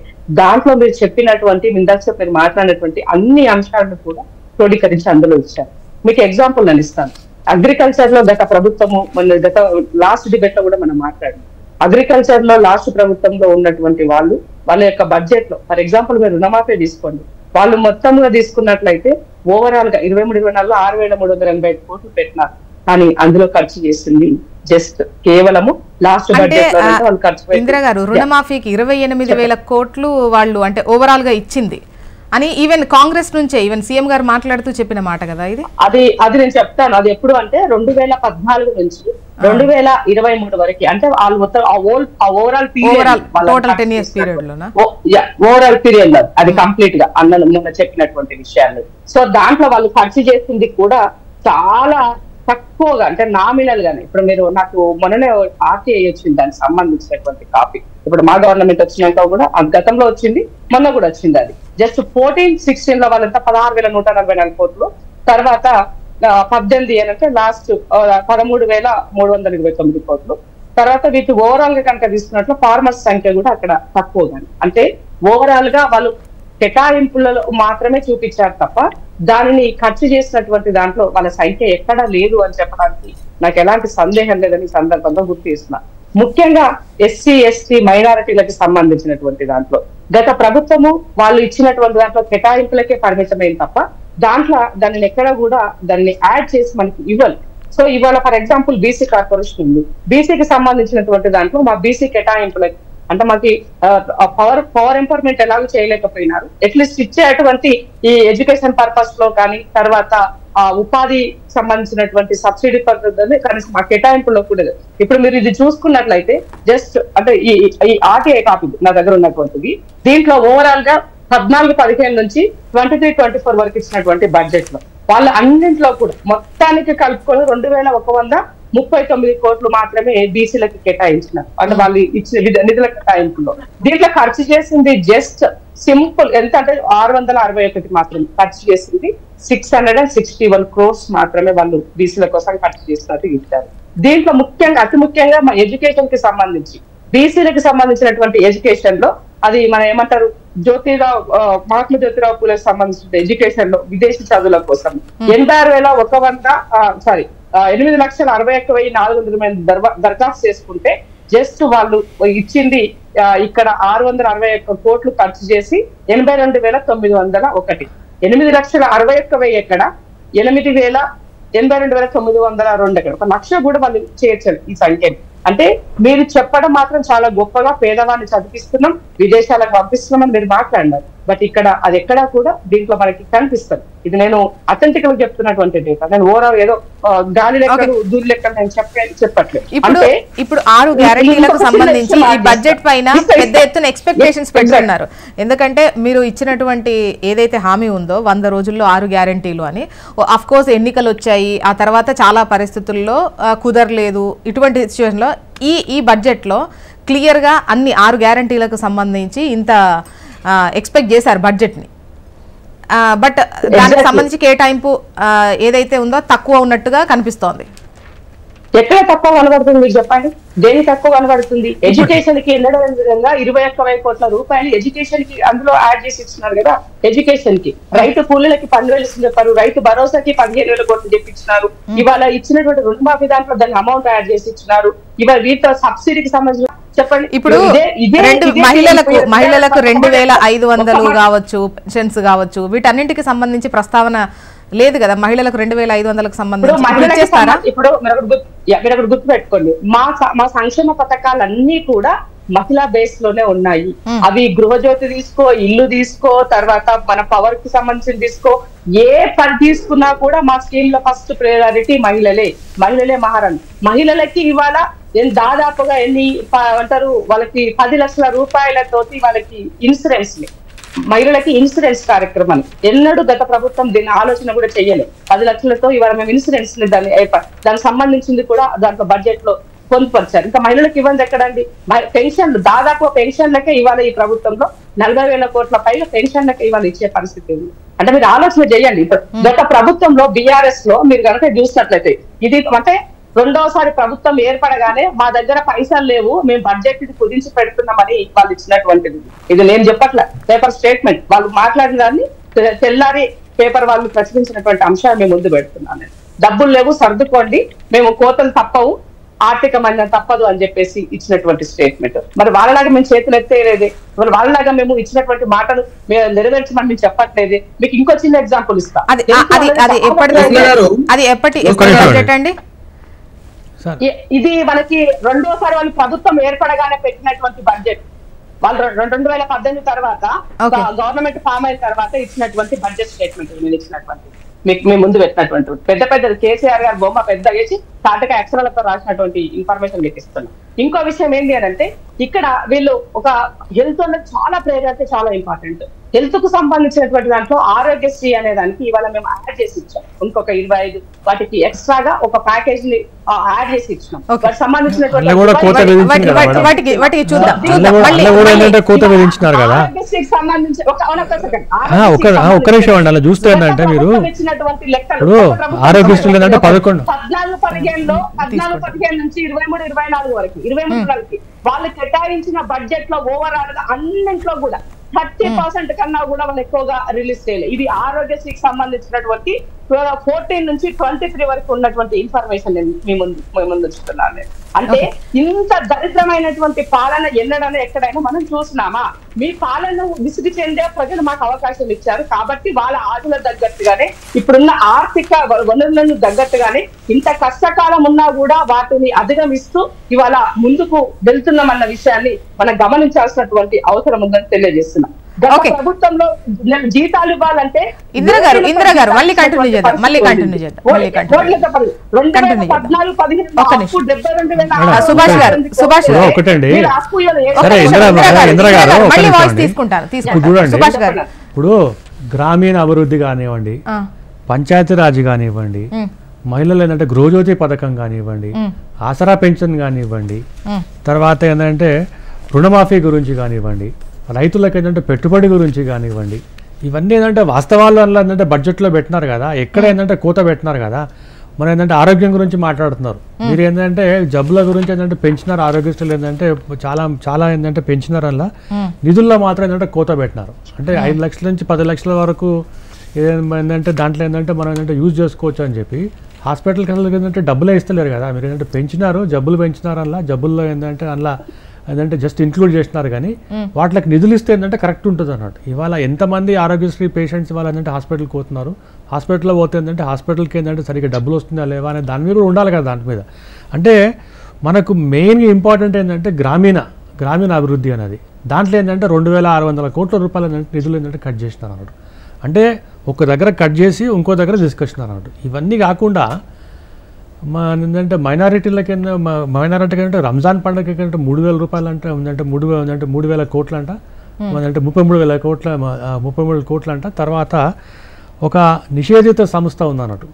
దాంట్లో మీరు చెప్పినటువంటి ఇందాక మీరు మాట్లాడినటువంటి అన్ని అంశాలను కూడా క్రోడీకరించి అందులో ఇచ్చారు. మీకు ఎగ్జాంపుల్ నేను ఇస్తాను. అగ్రికల్చర్ లో గత ప్రభుత్వము గత లాస్ట్ డిబేట్ లో కూడా మనం మాట్లాడాం. అగ్రికల్చర్ లో లాస్ట్ ప్రభుత్వంలో ఉన్నటువంటి వాళ్ళ యొక్క బడ్జెట్ లో ఫర్ ఎగ్జాంపుల్ మీరు రుణమాఫీ తీసుకోండి. వాళ్ళు మొత్తంగా తీసుకున్నట్లయితే ఓవరాల్ గా 23-24లో 6,385 కోట్లు పెట్టినారు. కానీ అందులో ఖర్చు చేసింది జస్ట్ కేవలము లాస్ట్ బడ్జెట్ లో వాళ్ళు ఖర్చు
ఇందిరా గారు రుణమాఫీకి 28,000 కోట్లు వాళ్ళు అంటే ఓవరాల్ గా ఇచ్చింది అని ఈవెన్ కాంగ్రెస్ నుంచే ఈవెన్ సీఎం గారు మాట్లాడుతూ చెప్పిన మాట కదా ఇది.
అది నేను చెప్తాను. అది ఎప్పుడు అంటే 2014 నుంచి 2023 వరకు, అంటే వాళ్ళు మొత్తం ఓవరాల్
టోటల్ 10 years పీరియడ్ లోనా
ఓవరాల్ పీరియడ్ లో అది కంప్లీట్ గా అన్న చెప్పినటువంటి విషయాలు. సో దాంట్లో వాళ్ళు ఖర్చు చేసింది కూడా చాలా తక్కువగా, అంటే నామినల్ గానే. ఇప్పుడు మీరు నాకు మొన్ననే ఆర్టీఐ వచ్చింది దానికి సంబంధించినటువంటి కాపీ. ఇప్పుడు మా గవర్నమెంట్ వచ్చినాక కూడా గతంలో వచ్చింది, మొన్న కూడా వచ్చింది. అది జస్ట్ 14-16 లో వాళ్ళంతా 16,144 కోట్లు, తర్వాత 18 అంటే లాస్ట్ 13,329 కోట్లు. తర్వాత వీటి ఓవరాల్ గా కనుక తీసుకున్నట్లు ఫార్మర్స్ సంఖ్య కూడా అక్కడ తక్కువ కానీ, అంటే ఓవరాల్ గా వాళ్ళు కేటాయింపులలో మాత్రమే చూపించారు తప్ప దానిని ఖర్చు చేసినటువంటి దాంట్లో వాళ్ళ సంఖ్య ఎక్కడా లేదు అని చెప్పడానికి నాకు ఎలాంటి సందేహం లేదని సందర్భంగా గుర్తు చేస్తున్నా. ముఖ్యంగా ఎస్సీ ఎస్టీ మైనారిటీలకు సంబంధించినటువంటి దాంట్లో గత ప్రభుత్వము వాళ్ళు ఇచ్చినటువంటి దాంట్లో కేటాయింపులకే పరిమితమైన తప్ప దాంట్లో దానిని ఎక్కడ కూడా దాన్ని యాడ్ చేసి మనకి ఇవ్వాలి. సో ఇవాళ ఫర్ ఎగ్జాంపుల్ బీసీ కార్పొరేషన్ ఉంది, బీసీకి సంబంధించినటువంటి దాంట్లో మా బీసీ కేటాయింపులకి అంటే మాకి పవర్ ఎంపవర్మెంట్ ఎలాగో చేయలేకపోయినారు, అట్లీస్ట్ ఇచ్చేటువంటి ఈ ఎడ్యుకేషన్ పర్పస్ లో కానీ తర్వాత ఉపాధి సంబంధించినటువంటి సబ్సిడీ పద్ధతి కనీసం మా కేటాయింపులో కూడా. ఇప్పుడు మీరు ఇది చూసుకున్నట్లయితే జస్ట్ అంటే ఈ ఆర్టీఐ కాపీ నా దగ్గర ఉన్నటువంటిది, దీంట్లో ఓవరాల్ గా 14-15 నుంచి 23-24 వరకు ఇచ్చినటువంటి బడ్జెట్ లో వాళ్ళ అన్నింటిలో కూడా మొత్తానికి కలుపుకొని 2,139 కోట్లు మాత్రమే బీసీలకు కేటాయించినారు. అంటే వాళ్ళు ఇచ్చిన నిధుల కేటాయింపులో దీంట్లో ఖర్చు చేసింది జస్ట్ సింపుల్ ఎంత అంటే 661 మాత్రమే ఖర్చు చేసింది. 661 crores మాత్రమే వాళ్ళు బీసీల కోసం ఖర్చు చేసినట్టు ఇచ్చారు. దీంట్లో ముఖ్యంగా అతి ముఖ్యంగా మా ఎడ్యుకేషన్ కి సంబంధించి బీసీలకు సంబంధించినటువంటి ఎడ్యుకేషన్ లో అది మన ఏమంటారు మహాత్మా జ్యోతిరావు పూలేకి సంబంధించిన ఎడ్యుకేషన్ లో విదేశీ చదువుల కోసం 8,61,461 దరఖాస్తు చేసుకుంటే జస్ట్ వాళ్ళు ఇచ్చింది ఇక్కడ 661 కోట్లు ఖర్చు చేసి 82,901. 8,61,000 ఎక్కడ, 82,902 ఎక్కడ, 1,00,000 కూడా వాళ్ళు చేర్చారు ఈ సంఖ్యని. అంటే మీరు చెప్పడం మాత్రం చాలా గొప్పగా పేదవాడిని చదివిస్తున్నాం విదేశాలకు పంపిస్తున్నామని మీరు మాట్లాడినారు, బట్ ఇక్కడ అది ఎక్కడా కూడా దీంట్లో మనకి కనిపిస్తుంది. ఇది నేను అథెంటిక్ గా చెప్తున్నటువంటి డేటా, నేను ఓవరాల్ ఏదో గాలి లెక్కలు దూరి లెక్కలు నేను చెప్పట్లేదు.
ఇప్పుడు 6 గ్యారెంటీలకు సంబంధించి ఈ బడ్జెట్ పైన పెద్ద ఎత్తున ఎక్స్పెక్టేషన్స్ పెట్టుకున్నారు. ఎందుకంటే మీరు ఇచ్చినటువంటి ఏదైతే హామీ ఉందో 100 రోజుల్లో 6 గ్యారెంటీలు అని, అఫ్ కోర్స్ ఎన్నికలు వచ్చాయి, ఆ తర్వాత చాలా పరిస్థితుల్లో కుదరలేదు. ఇటువంటి సిచ్యువేషన్ లో ఈ బడ్జెట్ లో క్లియర్ గా అన్ని 6 గ్యారెంటీలకు సంబంధించి ఇంత ఎక్స్పెక్ట్ చేశారు బడ్జెట్ ని, బట్ దానికి సంబంధించి కేటాయింపు ఏదైతే ఉందో తక్కువ ఉన్నట్టుగా కనిపిస్తోంది.
ఎక్కడ తక్కువ కనబడుతుంది మీకు చెప్పండి, దేని తక్కువ కనబడుతుంది? ఎడ్యుకేషన్ కి వెళ్ళడం విధంగా 21,000 కోట్ల రూపాయలు ఎడ్యుకేషన్ కి అందులో యాడ్ చేసి ఇచ్చినారు కదా. ఎడ్యుకేషన్ కి రైతు కూలీలకి 10,000 చెప్పారు, రైతు భరోసాకి 15,000 కోట్లు చెప్పించినారు. ఇవాళ ఇచ్చినటువంటి రుణమాఫీ దాంట్లో దాని అమౌంట్ యాడ్ చేసి ఇచ్చినారు. ఇవాళ వీటితో సబ్సిడీకి సంబంధించిన చెప్పండి.
ఇప్పుడు మహిళలకు 2,500 కావచ్చు, పెన్షన్స్ కావచ్చు, వీటన్నింటికి సంబంధించి ప్రస్తావన లేదు కదా. మహిళలకు 2,500కు సంబంధించి
ఇప్పుడు మీరు గుర్తు పెట్టుకోండి, మా సంక్షేమ పథకాలన్నీ కూడా మహిళా బేస్ లోనే ఉన్నాయి. అవి గృహజ్యోతి తీసుకో, ఇల్లు తీసుకో, తర్వాత మన పవర్ కి సంబంధించి తీసుకో, ఏ పని తీసుకున్నా కూడా మా స్కీమ్ లో ఫస్ట్ ప్రయారిటీ మహిళలే మహారాణి. మహిళలకి ఇవాళ దాదాపుగా ఎన్ని అంటారు, వాళ్ళకి 10 లక్షల రూపాయలతోటి వాళ్ళకి ఇన్సూరెన్స్, మహిళలకి ఇన్సూరెన్స్ కార్యక్రమాన్ని ఎన్నడూ గత ప్రభుత్వం దీన్ని ఆలోచన కూడా చెయ్యలేదు. 10 లక్షలతో ఇవాళ మేము ఇన్సూరెన్స్ ని దానికి సంబంధించింది కూడా దాంట్లో బడ్జెట్ లో పొందుపరిచారు. ఇంకా మహిళలకు ఇవ్వండి ఎక్కడండి? పెన్షన్లు దాదాపు పెన్షన్లకే ఇవాళ ఈ ప్రభుత్వంలో 40,000 కోట్ల పైగా పెన్షన్లకే ఇవాళ ఇచ్చే పరిస్థితి ఉంది. అంటే మీరు ఆలోచన చేయండి. గత ప్రభుత్వంలో బీఆర్ఎస్ లో మీరు కనుక చూసినట్లయితే ఇది అంటే రెండోసారి ప్రభుత్వం ఏర్పడగానే మా దగ్గర పైసలు లేవు, మేము బడ్జెట్ ని కుదించి పెడుతున్నామని వాళ్ళు ఇచ్చినటువంటిది. ఇది నేను చెప్పట్లే, పేపర్ స్టేట్మెంట్ వాళ్ళు మాట్లాడిన దాన్ని తెల్లారి పేపర్ వాళ్ళు ప్రచురించినటువంటి అంశాలు మేము ముందు పెడుతున్నాను. డబ్బులు లేవు, సర్దుకోండి, మేము కోతలు తప్పవు, ఆర్థిక మందం తప్పదు అని చెప్పేసి ఇచ్చినటువంటి స్టేట్మెంట్. మరి వాళ్ళలాగా మేము చేతులు ఎత్తేయలేదే, మరి వాళ్ళలాగా మేము ఇచ్చినటువంటి మాటలు మేము నెరవేర్చమని మేము చెప్పట్లేదే. మీకు ఇంకో చిన్న ఎగ్జాంపుల్ ఇస్తా. ఇది మనకి రెండోసారి వాళ్ళు ప్రభుత్వం ఏర్పడగానే పెట్టినటువంటి బడ్జెట్. వాళ్ళు 2018 తర్వాత గవర్నమెంట్ ఫామ్ అయిన తర్వాత ఇచ్చినటువంటి బడ్జెట్ స్టేట్మెంట్ నేను ఇచ్చినటువంటి మీకు మీ ముందు పెట్టినటువంటి పెద్ద పెద్ద కేసీఆర్ గారు బొమ్మ పెద్ద వేసి తాటక అక్షరాలతో రాసినటువంటి ఇన్ఫర్మేషన్ మీకు ఇస్తున్నాం. ఇంకో విషయం ఏంటి అని అంటే ఇక్కడ వీళ్ళు ఒక హెల్త్ అనేది చాలా ప్రేరణ చాలా ఇంపార్టెంట్. హెల్త్ కు సంబంధించినటువంటి దాంట్లో ఆరోగ్యశ్రీ అనే దానికి ఇవాళ మేము యాడ్ చేసి ఇచ్చాం. ఇంకొక 25 వాటికి ఎక్స్ట్రాగా ఒక ప్యాకేజ్ ని యాడ్ చేసి ఇచ్చినాం. వాటికి సంబంధించినటువంటి ఆరోగ్యశ్రీకి సంబంధించి లెక్కలు 14-15 నుంచి 23-24 వరకు 23 వాళ్ళు కేటాయించిన బడ్జెట్ లో ఓవరాల్ గా అన్నింట్లో కూడా 30% కన్నా కూడా వాళ్ళు ఎక్కువగా రిలీజ్ చేయలేదు. ఇది ఆరోగ్యశ్రీకి సంబంధించినటువంటి 14 నుంచి 23 వరకు ఉన్నటువంటి ఇన్ఫర్మేషన్ మీ ముందు ఉంచుతున్నాను. అంటే ఇంత దరిద్రమైనటువంటి పాలన ఎన్నడనే ఎక్కడైనా మనం చూసినామా? మీ పాలన విసిగి చెందే ప్రజలు మాకు అవకాశం ఇచ్చారు కాబట్టి వాళ్ళ ఆదుల తగ్గట్టుగానే ఇప్పుడున్న ఆర్థిక వనరులను తగ్గట్టుగానే ఇంత కష్టకాలం ఉన్నా కూడా వాటిని అధిగమిస్తూ ఇవాళ ముందుకు వెళ్తున్నామన్న విషయాన్ని మనం గమనించాల్సినటువంటి అవసరం ఉందని తెలియజేస్తున్నాం. ప్రభుత్వంలో జీతాలు ఇవ్వాలంటే
ఇందిరా గారు మళ్ళీ కంటిన్యూ చేద్దాం. సుభాష్ గారు
ఒకటండి. సరే మళ్ళీ వాయిస్ తీసుకుంటాను. సుభాష్ గారు ఇప్పుడు గ్రామీణ అభివృద్ధి కానివ్వండి, పంచాయతీరాజ్ కానివ్వండి, మహిళలు ఏంటంటే గృహజ్యోతి పథకం కానివ్వండి, ఆసరా పెన్షన్ కానివ్వండి, తర్వాత ఏంటంటే రుణమాఫీ గురించి కానివ్వండి, రైతులకు ఏంటంటే పెట్టుబడి గురించి కానివ్వండి, ఇవన్నీ ఏంటంటే వాస్తవాలు అలా ఏంటంటే బడ్జెట్లో పెట్టినారు కదా. ఎక్కడ ఏంటంటే కోత పెట్టినారు కదా. మరి ఏంటంటే ఆరోగ్యం గురించి మాట్లాడుతున్నారు మీరు. ఏంటంటే జబ్బుల గురించి ఏంటంటే పెంచినారు. ఆరోగ్యశ్రీలు ఏంటంటే చాలా ఏంటంటే పెంచినారు. అలా నిధుల్లో మాత్రం ఏంటంటే కోత పెట్టినారు. అంటే 5 లక్షల నుంచి 10 లక్షల వరకు ఏంటంటే దాంట్లో ఏంటంటే మనం ఏంటంటే యూజ్ చేసుకోవచ్చు అని చెప్పి హాస్పిటల్కి ఏంటంటే డబ్బులే ఇస్తలేరు కదా. మీరు ఏంటంటే పెంచినారు, జబ్బులు పెంచినారు. అలా జబ్బుల్లో ఏంటంటే అలా అదంటే జస్ట్ ఇంక్లూడ్ చేస్తున్నారు కానీ వాటికి నిధులు ఇస్తే ఏంటంటే కరెక్ట్ ఉంటుంది అన్నట్టు. ఇవాళ ఎంతమంది ఆరోగ్యశ్రీ పేషెంట్స్ ఇవాళ ఏంటంటే హాస్పిటల్కి పోతున్నారు. హాస్పిటల్లో పోతే ఏంటంటే హాస్పిటల్కి ఏంటంటే సరిగ్గా డబ్బులు వస్తుందా లేవా అనే దాని మీద కూడా ఉండాలి కదా. దాని మీద అంటే మనకు మెయిన్గా ఇంపార్టెంట్ ఏంటంటే గ్రామీణ అభివృద్ధి అనేది. దాంట్లో ఏంటంటే 2600 కోట్ల రూపాయల నిధులు ఏంటంటే కట్ చేసినారు అన్నట్టు. అంటే ఒక దగ్గర కట్ చేసి ఇంకో దగ్గర తీసుకొచ్చినారు అన్నట్టు. ఇవన్నీ కాకుండా ఏంటంటే మైనారిటీలకి అంటే రంజాన్ పండుగకి అంటే 3000 రూపాయలు అంటే 3,000 కోట్లు అంట, అంటే 33,000 కోట్లు అంట. తర్వాత ఒక నిషేధిత సంస్థ ఉందన్నట్టు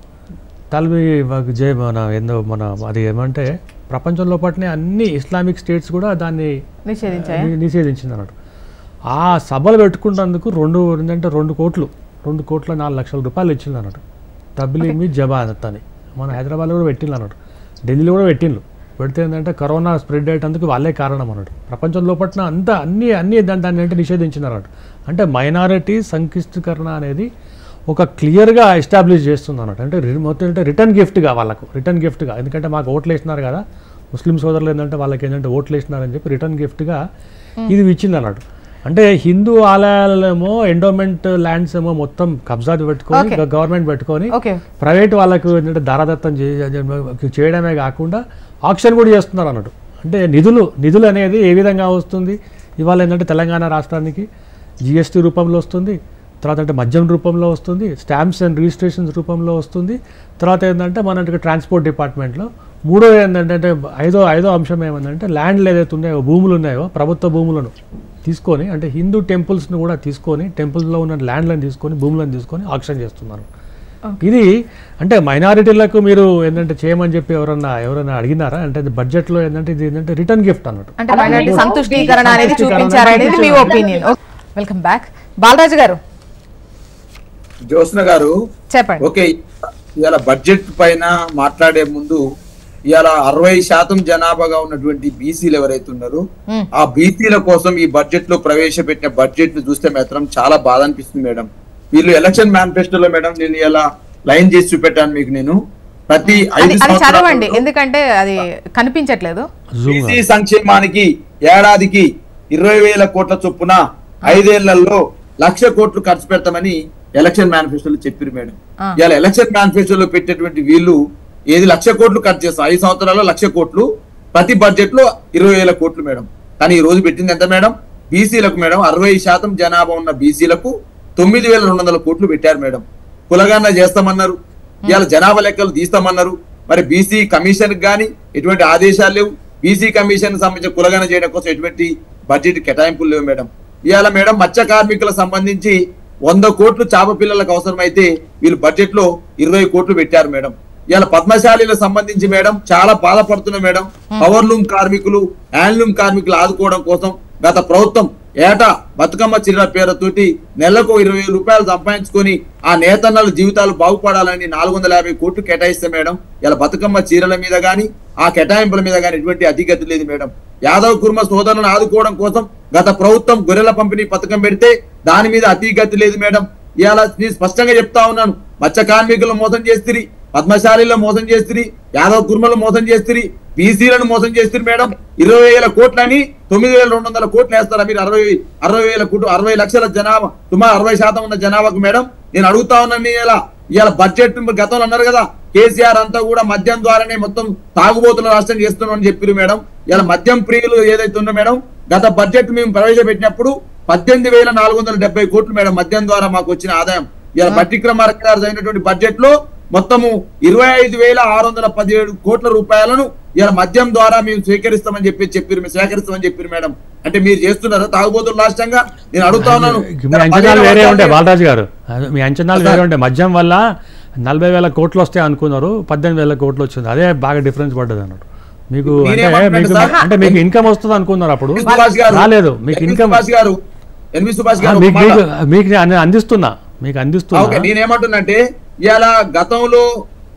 మన అది ఏమంటే ప్రపంచంలో పట్టిన అన్ని ఇస్లామిక్ స్టేట్స్ కూడా దాన్ని నిషేధించింది అన్నట్టు. ఆ సభలు పెట్టుకున్నందుకు 2 కోట్ల 4 లక్షల రూపాయలు ఇచ్చింది అన్నట్టు. తబ్లీగీ జమాత్ అని మన హైదరాబాద్లో కూడా పెట్టిండ్రు అన్నట్టు, ఢిల్లీలో కూడా పెట్టిండ్రు. పెడితే ఏంటంటే కరోనా స్ప్రెడ్ అయ్యేందుకు వాళ్ళే కారణం అన్నట్టు. ప్రపంచంలో పట్టిన అన్ని దాన్ని అంటే నిషేధించినారు అన్నట్టు. అంటే మైనారిటీ సంక్లిష్టీకరణ అనేది ఒక క్లియర్గా ఎస్టాబ్లిష్ చేస్తుంది అన్నట్టు. అంటే మొత్తం అంటే రిటర్న్ గిఫ్ట్గా ఎందుకంటే మాకు ఓట్లు వేసినారు కదా ముస్లిం సోదరులు ఏంటంటే వాళ్ళకి ఏంటంటే ఓట్లు వేసినారని చెప్పి రిటర్న్ గిఫ్ట్గా ఇది ఇచ్చింది అన్నట్టు. అంటే హిందూ ఆలయాలేమో ఎండోమెంట్ ల్యాండ్స్ ఏమో మొత్తం కబ్జా పెట్టుకొని గవర్నమెంట్ పెట్టుకొని ప్రైవేట్ వాళ్ళకు ఏంటంటే దారాదత్తం చేయడమే కాకుండా ఆక్షన్ కూడా చేస్తున్నారు అన్నట్టు. అంటే నిధులు అనేది ఏ విధంగా వస్తుంది ఇవాళ ఏంటంటే తెలంగాణ రాష్ట్రానికి జిఎస్టీ రూపంలో వస్తుంది, తర్వాత అంటే మద్యం రూపంలో వస్తుంది, స్టాంప్స్ అండ్ రిజిస్ట్రేషన్స్ రూపంలో వస్తుంది, తర్వాత ఏంటంటే మన ట్రాన్స్పోర్ట్ డిపార్ట్మెంట్లో మూడో ఏంటంటే ఐదో అంశం ఏమంటే ల్యాండ్లు ఏదైతే ఉన్నాయో భూములు ఉన్నాయో ప్రభుత్వ భూములను తీసుకొని అంటే హిందూ టెంపుల్స్ను కూడా తీసుకొని టెంపుల్స్లో ఉన్న ల్యాండ్లను తీసుకొని భూములను తీసుకొని ఆక్షన్ చేస్తున్నారు. ఇది అంటే మైనారిటీలకు మీరు ఏంటంటే చేయమని చెప్పి ఎవరన్నా అడిగినారా? అంటే బడ్జెట్లో ఏంటంటే ఇది ఏంటంటే రిటర్న్ గిఫ్ట్ అన్నట్టు.
అంటే మైనారిటీ సంతుష్టీకరణ అనేది చూపించారనేది మీ ఒపీనియన్. వెల్కమ్ బ్యాక్ బాలరాజు గారు.
జ్యోత్స్న గారు
చెప్పండి.
ఓకే, ఇవాళ బడ్జెట్ పైన మాట్లాడే ముందు ఇవాళ 60% జనాభాగా ఉన్నటువంటి బీసీలు ఎవరైతే ఉన్నారో ఆ బీసీల కోసం ఈ బడ్జెట్ లో ప్రవేశపెట్టిన బడ్జెట్ ను చూస్తే మాత్రం చాలా బాధ అనిపిస్తుంది మేడం. వీళ్ళు ఎలక్షన్ మేనిఫెస్టోలో మేడం నేను ఇలా లైన్ చేసి చూపెట్టాను మీకు. నేను ప్రతి 5
అది చదవండి,
సంవత్సరాలు
ఎందుకంటే అది కనిపించట్లేదు.
బీసీ సంక్షేమానికి ఏడాదికి 20,000 కోట్ల చొప్పున 5 ఏళ్లలో 1,00,000 కోట్లు ఖర్చు పెడతామని ఎలక్షన్ మేనిఫెస్టోలో చెప్పారు మేడం. ఇలా ఎలక్షన్ మేనిఫెస్టోలో పెట్టేటువంటి వీళ్ళు ఏది 1,00,000 కోట్లు ఖర్చు చేస్తాం, 5 సంవత్సరాల్లో 1,00,000 కోట్లు, ప్రతి బడ్జెట్ లో 20,000 కోట్లు మేడం. కానీ ఈ రోజు పెట్టింది ఎంత మేడం? బీసీలకు మేడం 60% జనాభా ఉన్న బీసీలకు 9,200 కోట్లు పెట్టారు మేడం. కులగణన చేస్తామన్నారు, ఇవాళ జనాభా లెక్కలు తీస్తామన్నారు. మరి బీసీ కమిషన్ గానీ ఎటువంటి ఆదేశాలు లేవు. బీసీ కమిషన్ సంబంధించిన కులగణన చేయడం కోసం ఎటువంటి బడ్జెట్ కేటాయింపులు లేవు మేడం. ఇవాళ మేడం మత్స్య కార్మికులకు సంబంధించి 100 కోట్లు చేప పిల్లలకు అవసరమైతే వీళ్ళు బడ్జెట్ లో 20 కోట్లు పెట్టారు మేడం. ఇవాళ పద్మశాలీలకు సంబంధించి మేడం చాలా బాధపడుతున్నాం మేడం. పవర్లూమ్ కార్మికులు, హ్యాండ్లూమ్ కార్మికులు ఆదుకోవడం కోసం గత ప్రభుత్వం ఏటా బతుకమ్మ చీరల పేరుతోటి నెలకు 20,000 రూపాయలు సంపాదించుకొని ఆ నేతన్నల జీవితాలు బాగుపడాలని 450 కోట్లు కేటాయిస్తే మేడం ఇలా బతుకమ్మ చీరల మీద గానీ ఆ కేటాయింపుల మీద గానీ ఎటువంటి అధిగతి లేదు మేడం. యాదవ్ కుర్మ సోదరులను ఆదుకోవడం కోసం గత ప్రభుత్వం గొర్రెల పంపిణీ పథకం పెడితే దాని మీద అధిగతి లేదు మేడం. ఇవాళ నేను స్పష్టంగా చెప్తా ఉన్నాను, మత్స్య కార్మికులను మోసం చేస్తిరి, పద్మశాలీలో మోసం చేస్తిరి, యాదవ్ కుర్మలు మోసం చేస్తిరి, బీసీలను మోసం చేస్తారు మేడం. 20,000 కోట్లని 9,200 కోట్లు వేస్తారా మీరు? 60,000 కోట్లు, 60 లక్షల జనాభా, సుమారు 60% ఉన్న జనాభాకు మేడం నేను అడుగుతా ఉన్నాను. ఇవాళ బడ్జెట్ గతంలో అన్నారు కదా కేసీఆర్ అంతా కూడా మద్యం ద్వారానే మొత్తం తాగుబోతుల రాష్ట్రం చేస్తున్నామని చెప్పారు మేడం. ఇలా మద్యం ప్రియులు ఏదైతే ఉందో మేడం, గత బడ్జెట్ మేము ప్రవేశపెట్టినప్పుడు 18,470 కోట్లు మేడం మద్యం ద్వారా మాకు వచ్చిన ఆదాయం. ఇలా బట్టి విక్రమార్క గారు అయినటువంటి బడ్జెట్ లో మొత్తము 25,617 కోట్ల రూపాయలను ఇలా మద్యం ద్వారా మేము సేకరిస్తామని చెప్పారు మేడం. అంటే మీరు చేస్తున్నారా తాగుబోతుల రాష్ట్రంగా? నేను అడుగుతా ఉన్నాను.
మీ అంచనాలు వేరే ఉండే బాలరాజు గారు, మీ అంచనాలు వేరే ఉండే. మద్యం వల్ల 40,000 కోట్లు వస్తాయి అనుకున్నారు, 18,000 కోట్లు వచ్చింది. అదే బాగా డిఫరెన్స్ పడ్డది అన్నట్టు మీకు. అంటే మీకు ఇన్కమ్ వస్తుంది అనుకున్నారు అప్పుడు, రాలేదు. మీకు ఇన్కమ్ మీకు అందిస్తున్నా.
నేనేమంటున్నంటే ఇలా గతంలో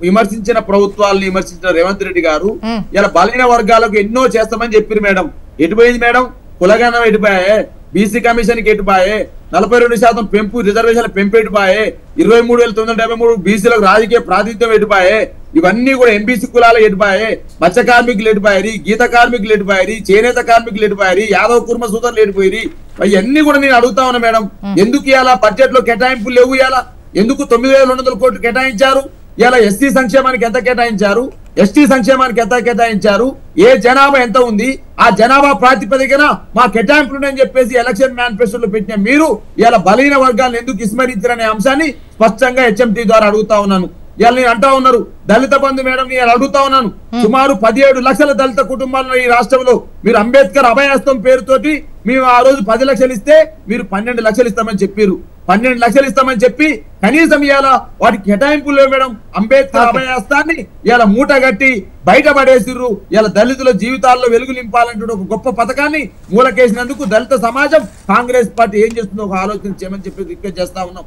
విమర్శించిన ప్రభుత్వాలను విమర్శించిన రేవంత్ రెడ్డి గారు ఇలా బలహీన వర్గాలకు ఎన్నో చేస్తామని చెప్పారు మేడం. ఎటుపోయింది మేడం? కులగణన ఎటుపాయే, బీసీ కమిషన్ కి ఎటుపాయే, 42% పెంపు, రిజర్వేషన్ల పెంపు ఎటుపాయే, 23,973 బీసీలకు రాజకీయ ప్రాతినిధ్యం ఎటుపాయే, ఇవన్నీ కూడా ఎంబీసీ కులాలు ఎటుపాయే, మత్స్య కార్మికులు ఎటుపాయరి, గీత కార్మికులు ఎటుపాయరి, చేనేత కార్మికులు ఎటుపాయరి, యాదవ్ కుర్మ సోదరులు ఎటుపోయి, అవన్నీ కూడా నేను అడుగుతా ఉన్నా మేడం. ఎందుకు ఇలా బడ్జెట్ లో కేటాయింపులు లేవు? ఇలా ఎందుకు 9,200 కోట్లు కేటాయించారు? ఇలా ఎస్సీ సంక్షేమానికి ఎంత కేటాయించారు, ఎస్టీ సంక్షేమానికి ఎంత కేటాయించారు, ఏ జనాభా ఎంత ఉంది, ఆ జనాభా ప్రాతిపదికన మా కేటాయింపులు ఉన్నాయని చెప్పేసి ఎలక్షన్ మేనిఫెస్టోలో పెట్టిన మీరు ఇలా బలహీన వర్గాలను ఎందుకు విస్మరించారనే అంశాన్ని స్పష్టంగా హెచ్ఎంటీ ద్వారా అడుగుతా ఉన్నాను. ఇవాళ నేను అంటా ఉన్నారు దళిత బంధు మేడం, నేను అడుగుతా ఉన్నాను. సుమారు 17 లక్షల దళిత కుటుంబాలను ఈ రాష్ట్రంలో మీరు అంబేద్కర్ అభయాస్తం పేరుతోటి మేము ఆ రోజు 10 లక్షలు ఇస్తే మీరు 12 లక్షలు ఇస్తామని చెప్పారు. 12 లక్షలు ఇస్తామని చెప్పి కనీసం ఇవాళ వాటికి కేటాయింపులు మేడం. అంబేద్కర్ అభయాస్తాన్ని ఇవాళ మూట గట్టి బయటపడేసిర్రు. ఇలా దళితుల జీవితాల్లో వెలుగు నింపాలంటే ఒక గొప్ప పథకాన్ని మూలకేసినందుకు దళిత సమాజం, కాంగ్రెస్ పార్టీ ఏం చేస్తుందో ఒక ఆలోచన చేయమని చెప్పి రిక్వెస్ట్ చేస్తా ఉన్నాం.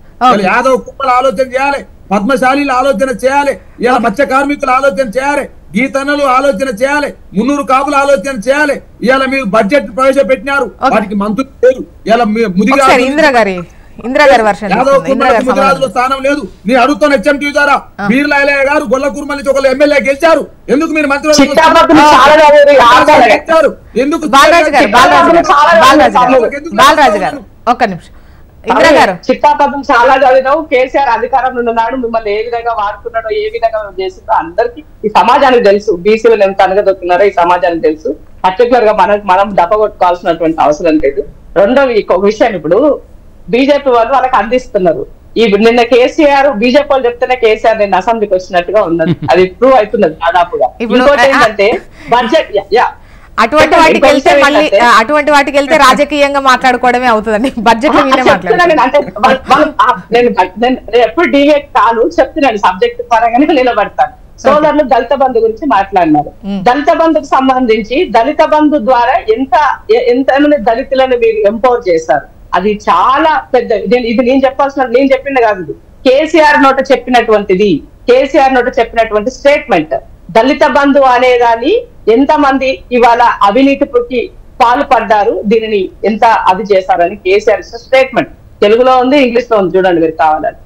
యాదవ్ కుప్పలు ఆలోచన చేయాలి, పద్మశాలీలు ఆలోచన చేయాలి, ఇలా మత్స్య కార్మికులు ఆలోచన చేయాలి, గీతన్నలు ఆలోచన చేయాలి, 300 కాపులు ఆలోచన చేయాలి. ఇవాళ మీరు బడ్జెట్ ప్రవేశపెట్టినారు, వాటికి మంత్రులు లేరు. ఇలా స్థానం లేదు. నేను అడుగుతాను హెచ్ఎంటీ ద్వారా, బీర్లాయలయ్య గారు గొల్ల కుర్మ నుంచి ఒకళ్ళు ఎమ్మెల్యే గెలిచారు, ఎందుకు మీరు మంత్రి గెలిచారు? ఎందుకు?
బాలరాజు గారు ఒక్క నిమిషం.
చిట్టాపదం చాలా చదివినావు. కేసీఆర్ అధికారంలో ఉన్నాడు, మిమ్మల్ని ఏ విధంగా వాడుకున్నాడో, ఏ విధంగా చేసిందో అందరికి ఈ సమాజానికి తెలుసు. బీసీలు ఎంత అనగదొక్కున్నారో ఈ సమాజానికి తెలుసు. పర్టికులర్ గా మనం దప్పగొట్టుకోవాల్సినటువంటి అవసరం లేదు. రెండవ విషయం, ఇప్పుడు బీజేపీ వాళ్ళు వాళ్ళకి అందిస్తున్నారు. ఈ నిన్న కేసీఆర్ బీజేపీ వాళ్ళు చెప్తేనే కేసీఆర్ నిన్న అసెంబ్లీకి వచ్చినట్టుగా ఉన్నది, అది ప్రూవ్ అవుతున్నది దాదాపుగా. ఇంకోటి ఏంటంటే బడ్జెట్
అటువంటి వాటికి వెళ్తే రాజకీయంగా మాట్లాడుకోవడమే అవుతుందండి. బడ్జెట్
నేను ఎప్పుడు డివేట్ కాను, చెప్తున్నాను సబ్జెక్ట్ పరంగానే నిలబడతాను. సోదరులు దళిత బంధు గురించి మాట్లాడినారు. దళిత బంధుకు సంబంధించి దళిత బంధు ద్వారా ఎంతమంది దళితులను మీరు ఎంపవర్ చేశారు, అది చాలా పెద్ద. ఇది నేను చెప్పింది కాదు, ఇది కేసీఆర్ నోట చెప్పినటువంటి స్టేట్మెంట్. దళిత బంధు అనేదాన్ని ఎంతమంది ఇవాళ అవినీతికి పాల్పడ్డారు, దీనిని ఎంత అది చేశారని కేసీఆర్ స్టేట్మెంట్ తెలుగులో ఉంది, ఇంగ్లీష్ లో ఉంది, చూడండి మీరు కావాలని.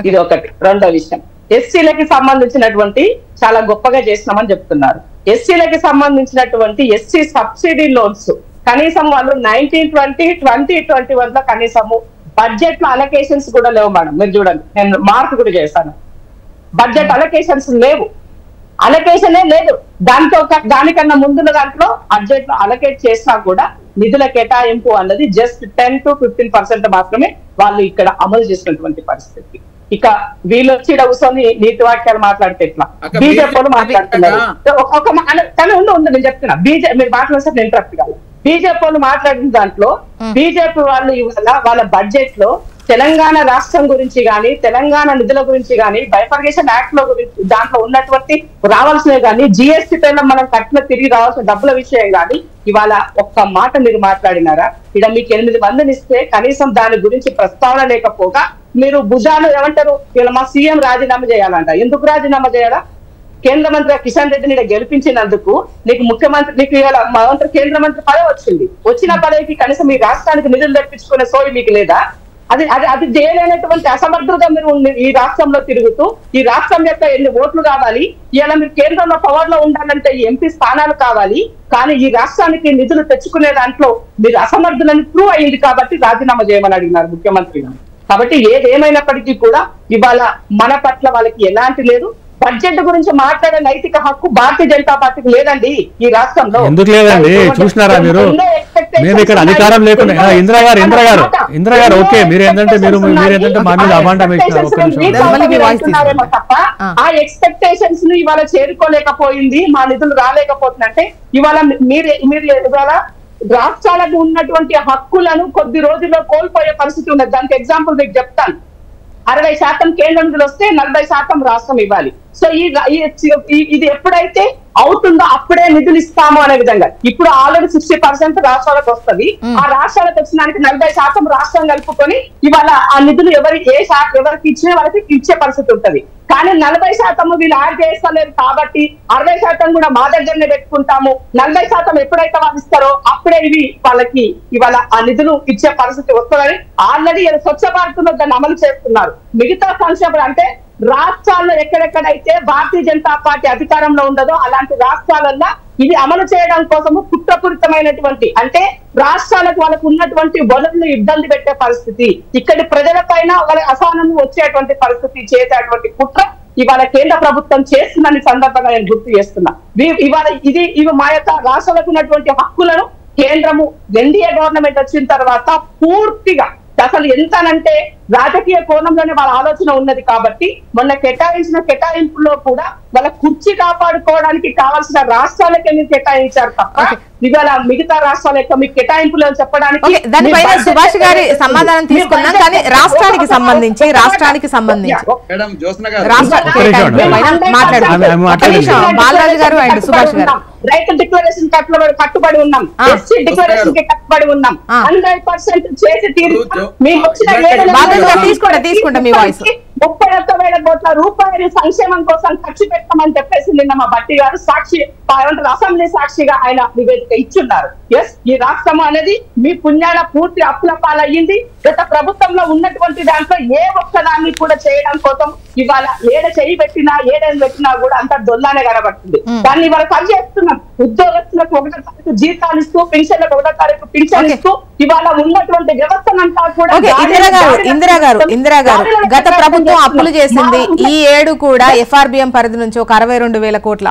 ఇది ఒకటి. రెండో విషయం, ఎస్సీలకి సంబంధించినటువంటి చాలా గొప్పగా చేసినామని చెప్తున్నారు. ఎస్సీలకి సంబంధించినటువంటి ఎస్సీ సబ్సిడీ లోన్స్ కనీసం వాళ్ళు 1920-2021 లో కనీసము బడ్జెట్ లో అలొకేషన్స్ కూడా లేవు మేడం. మీరు చూడండి, నేను మార్క్ కూడా చేశాను, బడ్జెట్ అలొకేషన్స్ లేవు, అలొకేషనే లేదు. దానికన్నా ముందున్న దాంట్లో బడ్జెట్ లో అలొకేట్ చేసినా కూడా నిధుల కేటాయింపు అన్నది జస్ట్ 10 to 15% మాత్రమే వాళ్ళు ఇక్కడ అమలు చేసినటువంటి పరిస్థితి. ఇక వీళ్ళు వచ్చి కూర్చొని నీతి వాక్యాలు మాట్లాడితే ఎట్లా? బీజేపీ వాళ్ళు మాట్లాడుతున్నారు. కానీ ఉంది నేను చెప్తున్నా, మీరు మాట్లాడితే నేను ఇంటరప్ట్ కాదు. బీజేపీ వాళ్ళు మాట్లాడిన దాంట్లో బీజేపీ వాళ్ళు ఇవాళ వాళ్ళ బడ్జెట్ లో తెలంగాణ రాష్ట్రం గురించి గాని, తెలంగాణ నిధుల గురించి గాని, బైఫర్గేషన్ యాక్ట్ లో గురించి దాంట్లో ఉన్నటువంటి రావాల్సినవి కానీ, జిఎస్టీ పైన మనం కట్టిన తిరిగి రావాల్సిన డబ్బుల విషయం కానీ ఇవాళ ఒక్క మాట మీరు మాట్లాడినారా? ఇక్కడ మీకు 8 మందిని ఇస్తే కనీసం దాని గురించి ప్రస్తావన లేకపోగా మీరు భుజాలు ఏమంటారు, ఇలా మా సీఎం రాజీనామా చేయాలంట. ఎందుకు రాజీనామా చేయాలా? కేంద్ర మంత్రి కిషన్ రెడ్డిని గెలిపించినందుకు నీకు ముఖ్యమంత్రి, నీకు మంత్రి కేంద్ర మంత్రి పదవి వచ్చింది. వచ్చిన పదవికి కనీసం మీ రాష్ట్రానికి నిధులు తెప్పించుకునే సోయి మీకు లేదా? అది చేయలేనటువంటి అసమర్థులుగా మీరు ఈ రాష్ట్రంలో తిరుగుతూ ఈ రాష్ట్రం యొక్క ఎన్ని ఓట్లు కావాలి, ఇలా మీరు కేంద్రంలో పవర్ లో ఉండాలంటే ఎంపీ స్థానాలు కావాలి, కానీ ఈ రాష్ట్రానికి నిధులు తెచ్చుకునే దాంట్లో మీరు అసమర్థులని ప్రూవ్ అయింది కాబట్టి రాజీనామా చేయమని అడిగినారు ముఖ్యమంత్రి గారు. కాబట్టి ఏదేమైనప్పటికీ కూడా ఇవాళ మన పట్ల వాళ్ళకి ఎలాంటి లేదు. బడ్జెట్ గురించి మాట్లాడే నైతిక హక్కు భారతీయ జనతా పార్టీకి లేదండి ఈ రాష్ట్రంలో.
ఎందుకు లేదండి? చూసినారా మీరు? మేము ఇక్కడ అధికారం లేకుండా ఇందిరా గారు ఓకే, మీరు ఏంటంటే మా మీద అభాండం
వేస్తున్నారేమో తప్ప ఆ ఎక్స్పెక్టేషన్స్ ను ఇవాళ చేరుకోలేకపోయింది, మా నిధులు రాలేకపోతుందంటే ఇవాళ మీరు ఇవాళ రాష్ట్రాలకు ఉన్నటువంటి హక్కులను కొద్ది రోజుల్లో కోల్పోయే పరిస్థితి ఉన్నది. దానికి ఎగ్జాంపుల్ మీకు చెప్తాను. 60% కేంద్ర నిధులు వస్తే 40% రాష్ట్రం ఇవ్వాలి. సో ఇది ఎప్పుడైతే అవుతుందో అప్పుడే నిధులు ఇస్తాము అనే విధంగా ఇప్పుడు ఆల్రెడీ 60% రాష్ట్రాలకు వస్తుంది. ఆ రాష్ట్రాలకు వచ్చినానికి 40% రాష్ట్రం కలుపుకొని ఇవాళ ఆ నిధులు ఎవరికి ఇచ్చిన వాళ్ళకి ఇచ్చే పరిస్థితి ఉంటది. కానీ 40% వీళ్ళు యాడ్ చేస్తలేరు కాబట్టి 60% కూడా మా దగ్గరనే పెట్టుకుంటాము. 40% ఎప్పుడైతే వాళ్ళు ఇస్తారో అప్పుడే ఇవి వాళ్ళకి ఇవాళ ఆ నిధులు ఇచ్చే పరిస్థితి వస్తుందని ఆల్రెడీ స్వచ్ఛ భారత్ లో దాన్ని అమలు చేస్తున్నారు. మిగతా సంక్షేమం అంటే రాష్ట్రాల్లో ఎక్కడెక్కడైతే భారతీయ జనతా పార్టీ అధికారంలో ఉండదో అలాంటి రాష్ట్రాలల్లో ఇది అమలు చేయడం కోసము కుట్రపూరితమైనటువంటి, అంటే రాష్ట్రాలకు వాళ్ళకు ఉన్నటువంటి వనరులు ఇబ్బంది పెట్టే పరిస్థితి, ఇక్కడి ప్రజల పైన వాళ్ళ అసహనం వచ్చేటువంటి పరిస్థితి చేసేటువంటి కుట్ర ఇవాళ కేంద్ర ప్రభుత్వం చేస్తుందని సందర్భంగా నేను గుర్తు చేస్తున్నా. ఇవాళ ఇవి మా యొక్క రాష్ట్రాలకు ఉన్నటువంటి హక్కులను కేంద్రము ఎన్డీఏ గవర్నమెంట్ వచ్చిన తర్వాత పూర్తిగా అసలు ఎంతనంటే రాజకీయ కోణంలోనే వాళ్ళ ఆలోచన ఉన్నది కాబట్టి మొన్న కేటాయింపులో కూడా వాళ్ళ కుర్చీ కాపాడుకోవడానికి కావాల్సిన రాష్ట్రాలకే మీరు కేటాయించారు తప్ప ఇవాళ మిగతా రాష్ట్రాల యొక్క మీకు కేటాయింపులు చెప్పడానికి
దానిపైన సుభాష్ గారి సమాధానం తీసుకున్నాం. కానీ రాష్ట్రానికి సంబంధించి బాలరాజు గారు అండ్ సుభాష్ గారు
రైతు డిక్లరేషన్ కట్టుబడి ఉన్నాం, ఎస్సీ డిక్లరేషన్ కి కట్టుబడి ఉన్నాం, 100% చేసి తీరు మీకు వచ్చిన
తీసుకుంటా మీ వాయిస్
31,000 కోట్ల రూపాయలు సంక్షేమం కోసం ఖర్చు పెట్టామని చెప్పేసి నిన్న మా భట్టి గారు సాక్షి అసెంబ్లీ సాక్షిగా ఆయన నివేదిక ఇచ్చున్నారు. ఎస్, ఈ రాష్ట్రం అనేది మీ పుణ్యాల పూర్తి అప్పుల పాలయ్యింది. గత ప్రభుత్వంలో ఉన్నటువంటి దాంట్లో ఏ ఒక్కదాన్ని కూడా చేయడం కోసం ఇవాళ చేయి పెట్టినా ఏడేళ్ళు పెట్టినా కూడా అంత దొల్లానే కనబడుతుంది. దాన్ని ఇవాళ సరి చేస్తున్నాం. ఉద్యోగస్తులకు 1వ తారీఖు జీతాలు ఇస్తూ, పెన్షన్లకు 1వ తారీఖు పెన్షన్ ఇస్తూ ఇవాళ ఉన్నటువంటి వ్యవస్థనంతా కూడా
ఇందిరా గారు గత ప్రభుత్వం అప్పులు చేసింది. ఈ ఏడు కూడా ఎఫ్ఆర్బిఎం పరిధి నుంచి ఒక 62,000 కోట్ల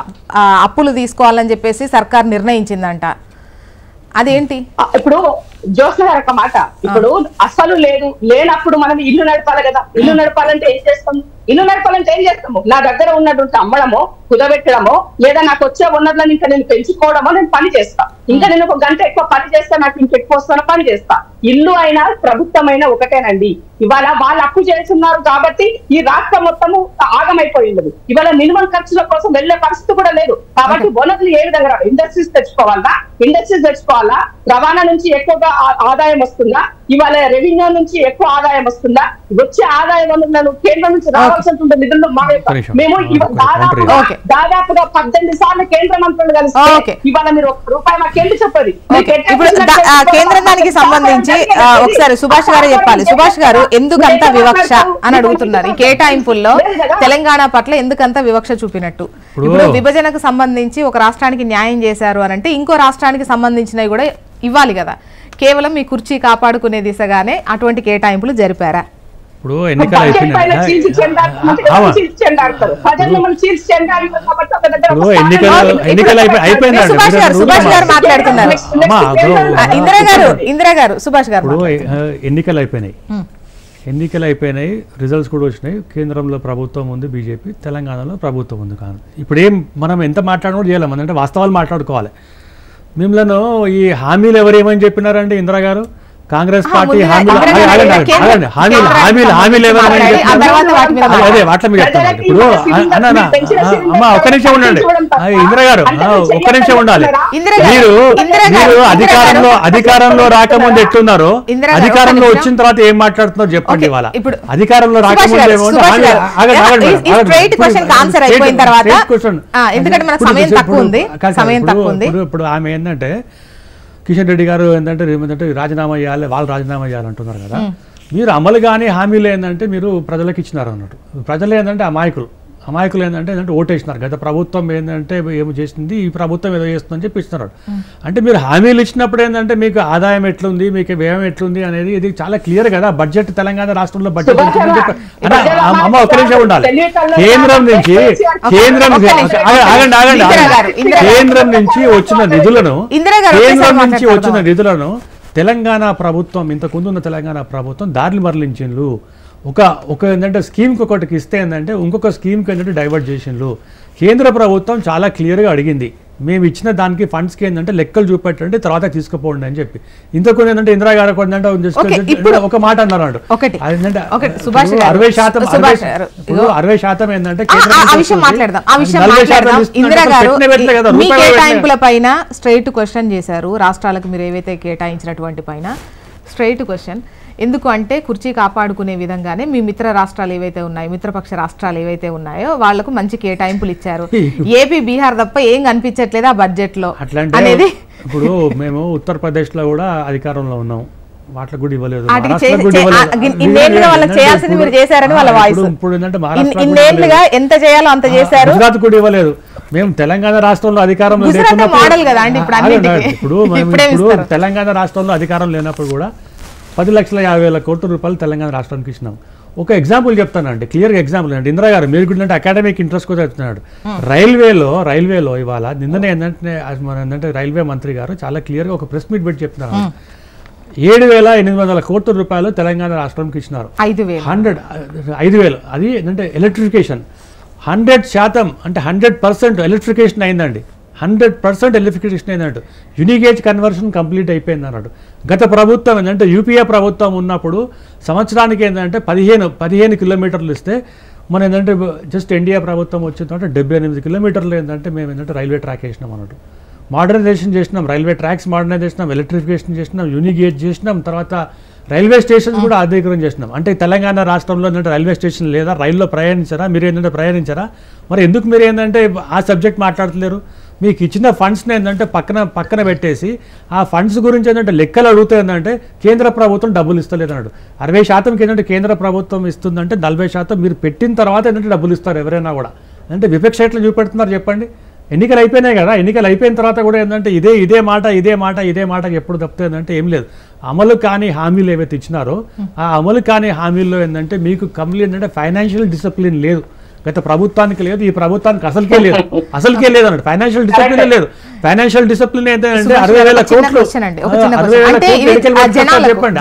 అప్పులు తీసుకోవాలని చెప్పేసి సర్కార్ నిర్ణయించిందంట. అదేంటి?
ఇప్పుడు జోస్న గారు ఒక మాట, ఇప్పుడు అసలు లేనప్పుడు మనం ఇల్లు నడపాలి కదా. ఇల్లు నడపాలంటే ఏం చేస్తాము? నా దగ్గర ఉన్నటువంటి అమ్మడమో కుదబెట్టడమో లేదా నాకు వచ్చే వనరులను ఇంకా నేను పెంచుకోవడమో నేను పని చేస్తా. ఇంకా నేను 1 గంట ఎక్కువ పని చేస్తా, నాకు ఇంకెక్కువ వస్తానో పని చేస్తా. ఇల్లు అయినా ప్రభుత్వం అయినా ఒకటేనండి. ఇవాళ వాళ్ళు అప్పు చేస్తున్నారు కాబట్టి ఈ రాష్ట్రం మొత్తము ఆగమైపోయింది. ఇవాళ మినిమం ఖర్చుల కోసం వెళ్లే పరిస్థితి కూడా లేదు. కాబట్టి వనరులు ఏ విధంగా ఇండస్ట్రీస్ తెచ్చుకోవాలా, రవాణా నుంచి ఎక్కువగా ఆదాయం వస్తుందా, ఇవాళ రెవెన్యూ నుంచి ఎక్కువ ఆదాయం వస్తుందా? వచ్చే ఆదాయం వల్ల కేంద్రం నుంచి రావాల్సిన నిధులు మేము దాదాపుగా 18 సార్లు కేంద్ర మంత్రులు కలిసి ఇవాళ మీరు ఒక్క రూపాయి మాకేంటి చెప్పండి.
ఇప్పుడు కేంద్ర దానికి సంబంధించి ఒకసారి సుభాష్ గారు చెప్పాలి. సుభాష్ గారు ఎందుకంత వివక్ష అని అడుగుతున్నారు. ఈ కేటాయింపుల్లో తెలంగాణ పట్ల ఎందుకంత వివక్ష చూపినట్టు? ఇప్పుడు విభజనకు సంబంధించి ఒక రాష్ట్రానికి న్యాయం చేశారు అని అంటే ఇంకో రాష్ట్రానికి సంబంధించినవి కూడా ఇవ్వాలి కదా. కేవలం మీ కుర్చీ కాపాడుకునే దిశగానే అటువంటి కేటాయింపులు జరిపారా?
ఇప్పుడు ఎన్నికలు అయిపోయినాయి, రిజల్ట్స్ కూడా వచ్చినాయి. కేంద్రంలో ప్రభుత్వం ఉంది బీజేపీ, తెలంగాణలో ప్రభుత్వం ఉంది. కానీ ఇప్పుడు మనం ఎంత మాట్లాడడం కూడా చేయలేము, అంటే వాస్తవాలు మాట్లాడుకోవాలి. మిమ్మల్ని ఈ హామీలు ఎవరేమని చెప్పినారంటే ఇందిరా గారు, కాంగ్రెస్ పార్టీ హామీలు అదే వాటి మీద చెప్తాను. ఇప్పుడు అమ్మ ఒక్క నిమిషం ఉండండి ఇందిరా గారు, ఒక్క నిమిషం ఉండాలి. మీరు అధికారంలో రాకముందు ఎట్లున్నారో, అధికారంలో వచ్చిన తర్వాత ఏం మాట్లాడుతున్నారో చెప్పండి. ఇవాళ అధికారంలో రాకముందు ఇప్పుడు ఆమె ఏంటంటే కిషన్ రెడ్డి గారు ఏంటంటే రాజీనామా చేయాలి, వాళ్ళు రాజీనామా చేయాలంటున్నారు కదా. మీరు అమలు కానీ హామీలు ఏంటంటే మీరు ప్రజలకు ఇచ్చినారు అన్నట్టు. ప్రజలు ఏంటంటే అమాయకులు ఏంటంటే ఓటేసినారు. గత ప్రభుత్వం ఏంటంటే ఏమి చేసింది, ఈ ప్రభుత్వం ఏదో చేస్తుందని చెప్పి ఇస్తున్నారు. అంటే మీరు హామీలు ఇచ్చినప్పుడు ఏంటంటే మీకు ఆదాయం ఎట్లుంది, మీకు వ్యయం ఎట్లుంది అనేది ఇది చాలా క్లియర్ కదా. బడ్జెట్ తెలంగాణ రాష్ట్రంలో బడ్జెట్ అమ్మ ఒక్క నిమిషం ఉండాలి. కేంద్రం నుంచి వచ్చిన నిధులను తెలంగాణ ప్రభుత్వం, ఇంతకుముందున్న తెలంగాణ ప్రభుత్వం దారిని మరలించిండ్రు. ఒక ఏంటంటే స్కీమ్కి ఒకటికి ఇస్తే ఏంటంటే ఇంకొక స్కీమ్కి ఏంటంటే డైవర్ట్ చేసిండ్రు. కేంద్ర ప్రభుత్వం చాలా క్లియర్గా అడిగింది, మేము ఇచ్చిన దానికి ఫండ్స్కి ఏంటంటే లెక్కలు చూపెట్టండి, తర్వాత తీసుకుపోండి అని చెప్పి. ఇంతకు ఏంటంటే ఇందిరా గారు ఒక మాట అన్నారు, 60% ఏంటంటే
కేటాయింపుల పైన స్ట్రైట్ క్వశ్చన్ చేశారు. రాష్ట్రాలకు మీరు ఏవైతే కేటాయించినటువంటి పైన స్ట్రైట్ క్వశ్చన్. ఎందుకు అంటే కుర్చీ కాపాడుకునే విధంగానే మీ మిత్ర రాష్ట్రాలు ఏవైతే ఉన్నాయో, మిత్రపక్ష రాష్ట్రాలు ఏవైతే ఉన్నాయో వాళ్లకు మంచి కేటాయింపులు ఇచ్చారు. ఏపీ, బీహార్ తప్ప ఏం కనిపించట్లేదు ఆ బడ్జెట్ లో అనేది.
ఇప్పుడు మేము ఉత్తరప్రదేశ్ లో కూడా అధికారంలో ఉన్నాం, వాటికి కూడా ఇవ్వలేదు.
వాళ్ళకి చేయాల్సింది మీరు చేశారని వాళ్ళ వాయిస్. ఇన్నేళ్లుగా ఎంత చేయాలో అంత చేశారు,
గుజరాత్ కూడా ఇవ్వలేదు. మేము తెలంగాణ రాష్ట్రంలో అధికారంలో ఇప్పుడు తెలంగాణ రాష్ట్రంలో అధికారం లేనప్పుడు కూడా 10,50,000 కోట్ల రూపాయలు తెలంగాణ రాష్ట్రానికి ఇచ్చినాం. ఒక ఎగ్జాంపుల్ చెప్తానండి, క్లియర్గా ఎగ్జాంపుల్ అండి. ఇందిరా గారు మీరు కూడా అకాడమిక్ ఇంట్రెస్ట్ కూడా చెప్తున్నాడు. రైల్వేలో ఇవాళ నిన్ననే ఏంటంటే రైల్వే మంత్రి గారు చాలా క్లియర్గా ఒక ప్రెస్ మీట్ పెట్టి చెప్తున్నారు, 7,800 కోట్ల రూపాయలు తెలంగాణ రాష్ట్రానికి ఇచ్చినారు. 5,000 అది ఏంటంటే ఎలక్ట్రిఫికేషన్ 100% అంటే 100% ఎలక్ట్రిఫికేషన్ అయిందండి. 100% ఎలక్ట్రిఫికేషన్ అయిందంట. యూనిగేజ్ కన్వర్షన్ కంప్లీట్ అయిపోయింది అన్నాడు. గత ప్రభుత్వం ఏంటంటే యూపీఏ ప్రభుత్వం ఉన్నప్పుడు సంవత్సరానికి ఏంటంటే 15 కిలోమీటర్లు ఇస్తే మన ఏంటంటే జస్ట్ ఎన్డీఏ ప్రభుత్వం వచ్చిందంటే 78 కిలోమీటర్లు ఏంటంటే మేము ఏంటంటే రైల్వే ట్రాక్ వేసినాం అన్నట్టు. మోడర్నైజేషన్ చేసినాం, రైల్వే ట్రాక్స్ మోడర్నైజేషన్ చేసినాం, ఎలక్ట్రిఫికేషన్ చేసినాం, యూనిగేజ్ చేసినాం, తర్వాత రైల్వే స్టేషన్స్ కూడా ఆధునీకరణ చేసినాం. అంటే తెలంగాణ రాష్ట్రంలో ఏంటంటే రైల్వే స్టేషన్ లేదా, రైల్లో ప్రయాణించారా, మీరు ఏంటంటే ప్రయాణించారా? మరి ఎందుకు మీరు ఏంటంటే ఆ సబ్జెక్ట్ మాట్లాడలేరు? మీకు ఇచ్చిన ఫండ్స్ని ఏంటంటే పక్కన పెట్టేసి ఆ ఫండ్స్ గురించి ఏంటంటే లెక్కలు అడుగుతాయి. ఏంటంటే కేంద్ర ప్రభుత్వం డబ్బులు ఇస్తలేదు అన్నాడు. 60% ఏంటంటే కేంద్ర ప్రభుత్వం ఇస్తుందంటే 40% మీరు పెట్టిన తర్వాత ఏంటంటే డబ్బులు ఇస్తారు ఎవరైనా కూడా. అంటే విపక్ష ఎట్లా చూపెడుతున్నారు చెప్పండి? ఎన్నికలు అయిపోయినాయి కదా, ఎన్నికలు అయిపోయిన తర్వాత కూడా ఏంటంటే ఇదే మాట ఎప్పుడు తప్పితే ఏంటంటే ఏం లేదు. అమలు కాని హామీలు ఏవైతే ఇచ్చినారో ఆ అమలు కాని హామీల్లో ఏంటంటే మీకు కంప్లీట్ ఏంటంటే ఫైనాన్షియల్ డిసిప్లిన్ లేదు. గత ప్రభుత్వానికి లేదు, ఈ ప్రభుత్వానికి అసలుకే లేదు అన్నట్టు. ఫైనాన్షియల్ డిసిప్లిన్ లేదు. ఫైనాన్షియల్ డిసిప్లిన్ ఏంటంటే 60,000 కోట్లు చెప్పండి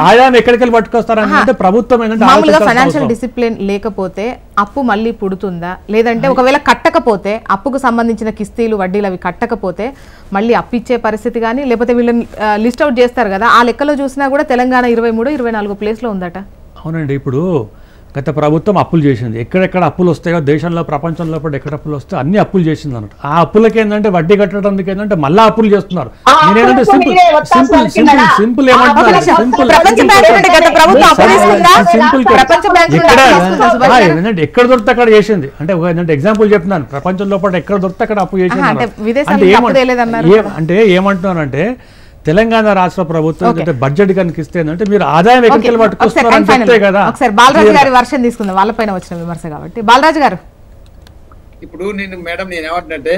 ఆదాయం ఎక్కడికి పట్టుకొస్తారంటే ప్రభుత్వం
ఏంటంటే ఫైనాన్షియల్ డిసిప్లిన్ లేకపోతే అప్పు మళ్ళీ పుడుతుందా? లేదంటే ఒకవేళ కట్టకపోతే అప్పుకు సంబంధించిన కిస్తీలు, వడ్డీలు అవి కట్టకపోతే మళ్ళీ అప్పిచ్చే పరిస్థితి కానీ, లేకపోతే వీళ్ళని లిస్ట్ అవుట్ చేస్తారు కదా, ఆ లెక్కలో చూసినా కూడా తెలంగాణ 23, 24 ప్లేస్లో ఉందట.
అవునండి. ఇప్పుడు గత ప్రభుత్వం అప్పులు చేసింది. ఎక్కడెక్కడ అప్పులు వస్తాయో దేశంలో ప్రపంచంలో కూడా ఎక్కడ అప్పులు వస్తాయో అన్ని అప్పులు చేసింది అన్నట్టు. ఆ అప్పులకి ఏంటంటే వడ్డీ కట్టడానికి ఏంటంటే మళ్ళీ అప్పులు చేస్తున్నారు. నేనేంటంటే సింపుల్ ఏమంటున్నారు, ఎక్కడ దొరికితే అక్కడ చేసింది. అంటే ఏంటంటే ఎగ్జాంపుల్ చెప్తున్నాను, ప్రపంచంలో పాటు ఎక్కడ దొరికితే అక్కడ అప్పు చేసింది. అంటే ఏమంటున్నానంటే తెలంగాణ రాష్ట్ర ప్రభుత్వం బడ్జెట్ కనుక ఇస్తే ఏంటంటే మీరు ఆదాయం ఎక్కడికి పట్టుకొస్తున్నారని చెప్తే కదా.
ఒకసారి బాలరాజు గారి వర్షం తీసుకుందాం, వాళ్ళపైన వచ్చిన విమర్శ కాబట్టి. బాలరాజు గారు,
ఇప్పుడు నేను ఏమంటున్నట్టే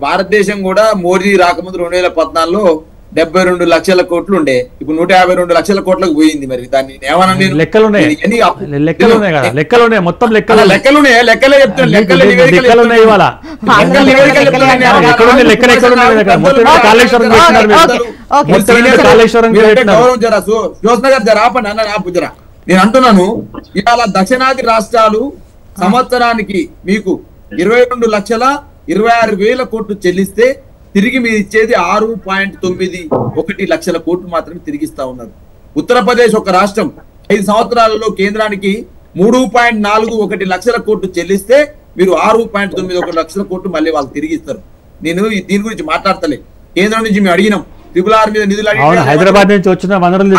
భారతదేశం కూడా మోడీ రాకముందు 2014లో 72 లక్షల కోట్లు ఉండే, ఇప్పుడు 152 లక్షల కోట్లకు పోయింది. మరి దాన్ని
లెక్కలున్నాయి మొత్తం
లెక్కలే చెప్తాను. జ్యోత్స్న గారు జర ఆపండి అన్న, ఆపుజరా. నేను అంటున్నాను, ఇవాళ దక్షిణాది రాష్ట్రాలు సంవత్సరానికి మీకు 22,26,000 కోట్లు చెల్లిస్తే తిరిగి మీరు ఇచ్చేది 6.91 లక్షల కోట్లు మాత్రమే తిరిగిస్తా ఉన్నారు. ఉత్తరప్రదేశ్ ఒక రాష్ట్రం 5 సంవత్సరాలలో కేంద్రానికి 3.41 లక్షల కోట్లు చెల్లిస్తే మీరు 6.91 లక్షల కోట్లు మళ్ళీ వాళ్ళు తిరిగిస్తారు. నేను దీని గురించి మాట్లాడతలే. కేంద్రం నుంచి మేము అడిగినాం, RRR మీద నిధులు
హైదరాబాద్ నుంచి వచ్చిన వనరులు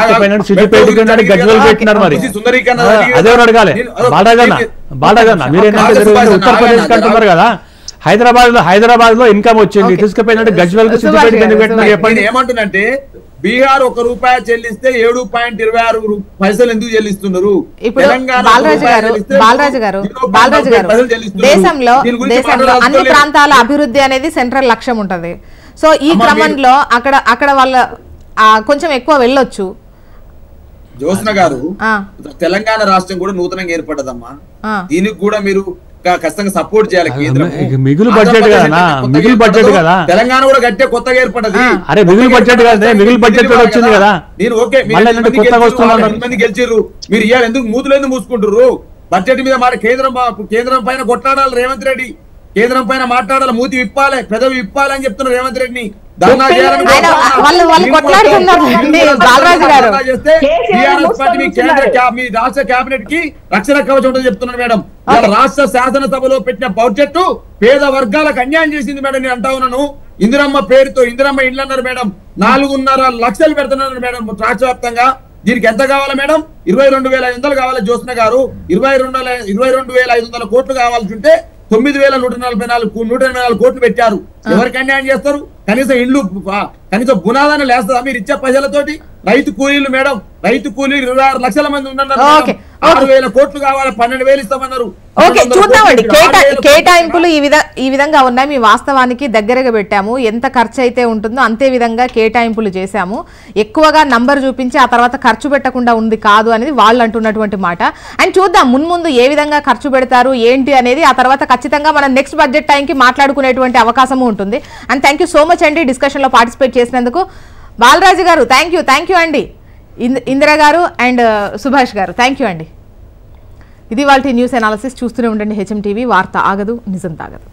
ఉత్తరప్రదేశ్ అంటున్నారు కదా. హైదరాబాద్ లో ఇన్కమ్ వచ్చింది, తీసుకుపోయినట్టు గజ్వేల్
ఏమంటున్నంటే బీహార్ 1 రూపాయి చెల్లిస్తే 7.26 పైసలు ఎందుకు చెల్లిస్తున్నారు?
దేశంలో అన్ని ప్రాంతాల అభివృద్ధి అనేది సెంట్రల్ లక్ష్యం ఉంటది. సో ఈ క్రమంలో అక్కడ వాళ్ళ కొంచెం ఎక్కువ వెళ్ళొచ్చు.
జ్యోత్స్న గారు, తెలంగాణ రాష్ట్రం కూడా నూతనంగా ఏర్పడ్డదమ్మా. దీనికి కూడా మీరు ఖచ్చితంగా సపోర్ట్ చేయాలి.
మిగులు బడ్జెట్ కదా,
తెలంగాణ కూడా గట్టిగా కొత్తగా ఏర్పడ్డది.
అరే మిగులు బడ్జెట్ కదా, మిగులు బడ్జెట్ కూడా వచ్చింది కదా.
నేను ఓకే, మంది గెలిచిర్రు, మీరు ఇవాళ ఎందుకు మూతులు ఎందుకు మూసుకుంటారు? బడ్జెట్ మీద మాట కేంద్రం పైన కొట్లాడాలి రేవంత్ రెడ్డి, కేంద్రం పైన మాట్లాడాలి, మూతి విప్పాలి, పెదవి విప్పాలి అని చెప్తున్నారు రేవంత్ రెడ్డిని. మీ రాష్ట్ర కేబినెట్ కి రక్షణ కవచం ఉంటుందని చెప్తున్నాను మేడం. రాష్ట్ర శాసనసభలో పెట్టిన బడ్జెట్ పేద వర్గాలకు అన్యాయం చేసింది మేడం. నేను అంటా ఉన్నాను, ఇందిరమ్మ పేరుతో ఇందిరమ్మ ఇళ్ళు అన్నారు మేడం, 4.5 లక్షలు పెడుతున్నారు మేడం రాష్ట్ర వ్యాప్తంగా. దీనికి ఎంత కావాలి మేడం? 22,500 కావాలి జ్యోత్స్న గారు. 22,500 కోట్లు కావాల్సి ఉంటే 9,144 కోట్లు పెట్టారు. ఎవరికి అన్యాయం చేస్తారు? కనీసం ఇల్లు, కనీసం బునాదాన్ని లేస్తుందా మీరు ఇచ్చే పైసలతోటి? రైతు కూలీలు మేడం, రైతు కూలీలు 26 లక్షల మంది ఉన్నారు. 6,000 కోట్లు కావాలి, 12,000 ఇస్తామన్నారు.
చూద్దామండి, కేటాయింపులు ఈ విధంగా ఉన్నాయి. మీ వాస్తవానికి దగ్గరగా పెట్టాము, ఎంత ఖర్చు అయితే ఉంటుందో అంతే విధంగా కేటాయింపులు చేశాము. ఎక్కువగా నంబర్ చూపించి ఆ తర్వాత ఖర్చు పెట్టకుండా ఉంది కాదు అనేది వాళ్ళు అంటున్నటువంటి మాట. అండ్ చూద్దాం మున్ముందు ఏ విధంగా ఖర్చు పెడతారు ఏంటి అనేది. ఆ తర్వాత ఖచ్చితంగా మనం నెక్స్ట్ బడ్జెట్ టైంకి మాట్లాడుకునేటువంటి అవకాశము ఉంటుంది. And thank you so much అండి డిస్కషన్ లో పార్టిసిపేట్ చేసినందుకు. బాలరాజు గారు థ్యాంక్ యూ అండి. ఇందిరా గారు అండ్ సుభాష్ గారు థ్యాంక్ యూ అండి. ఇది వాళ్ళ న్యూస్ అనాలిసిస్. చూస్తూనే ఉండండి HM TV, వార్త ఆగదు, నిజం తాగదు.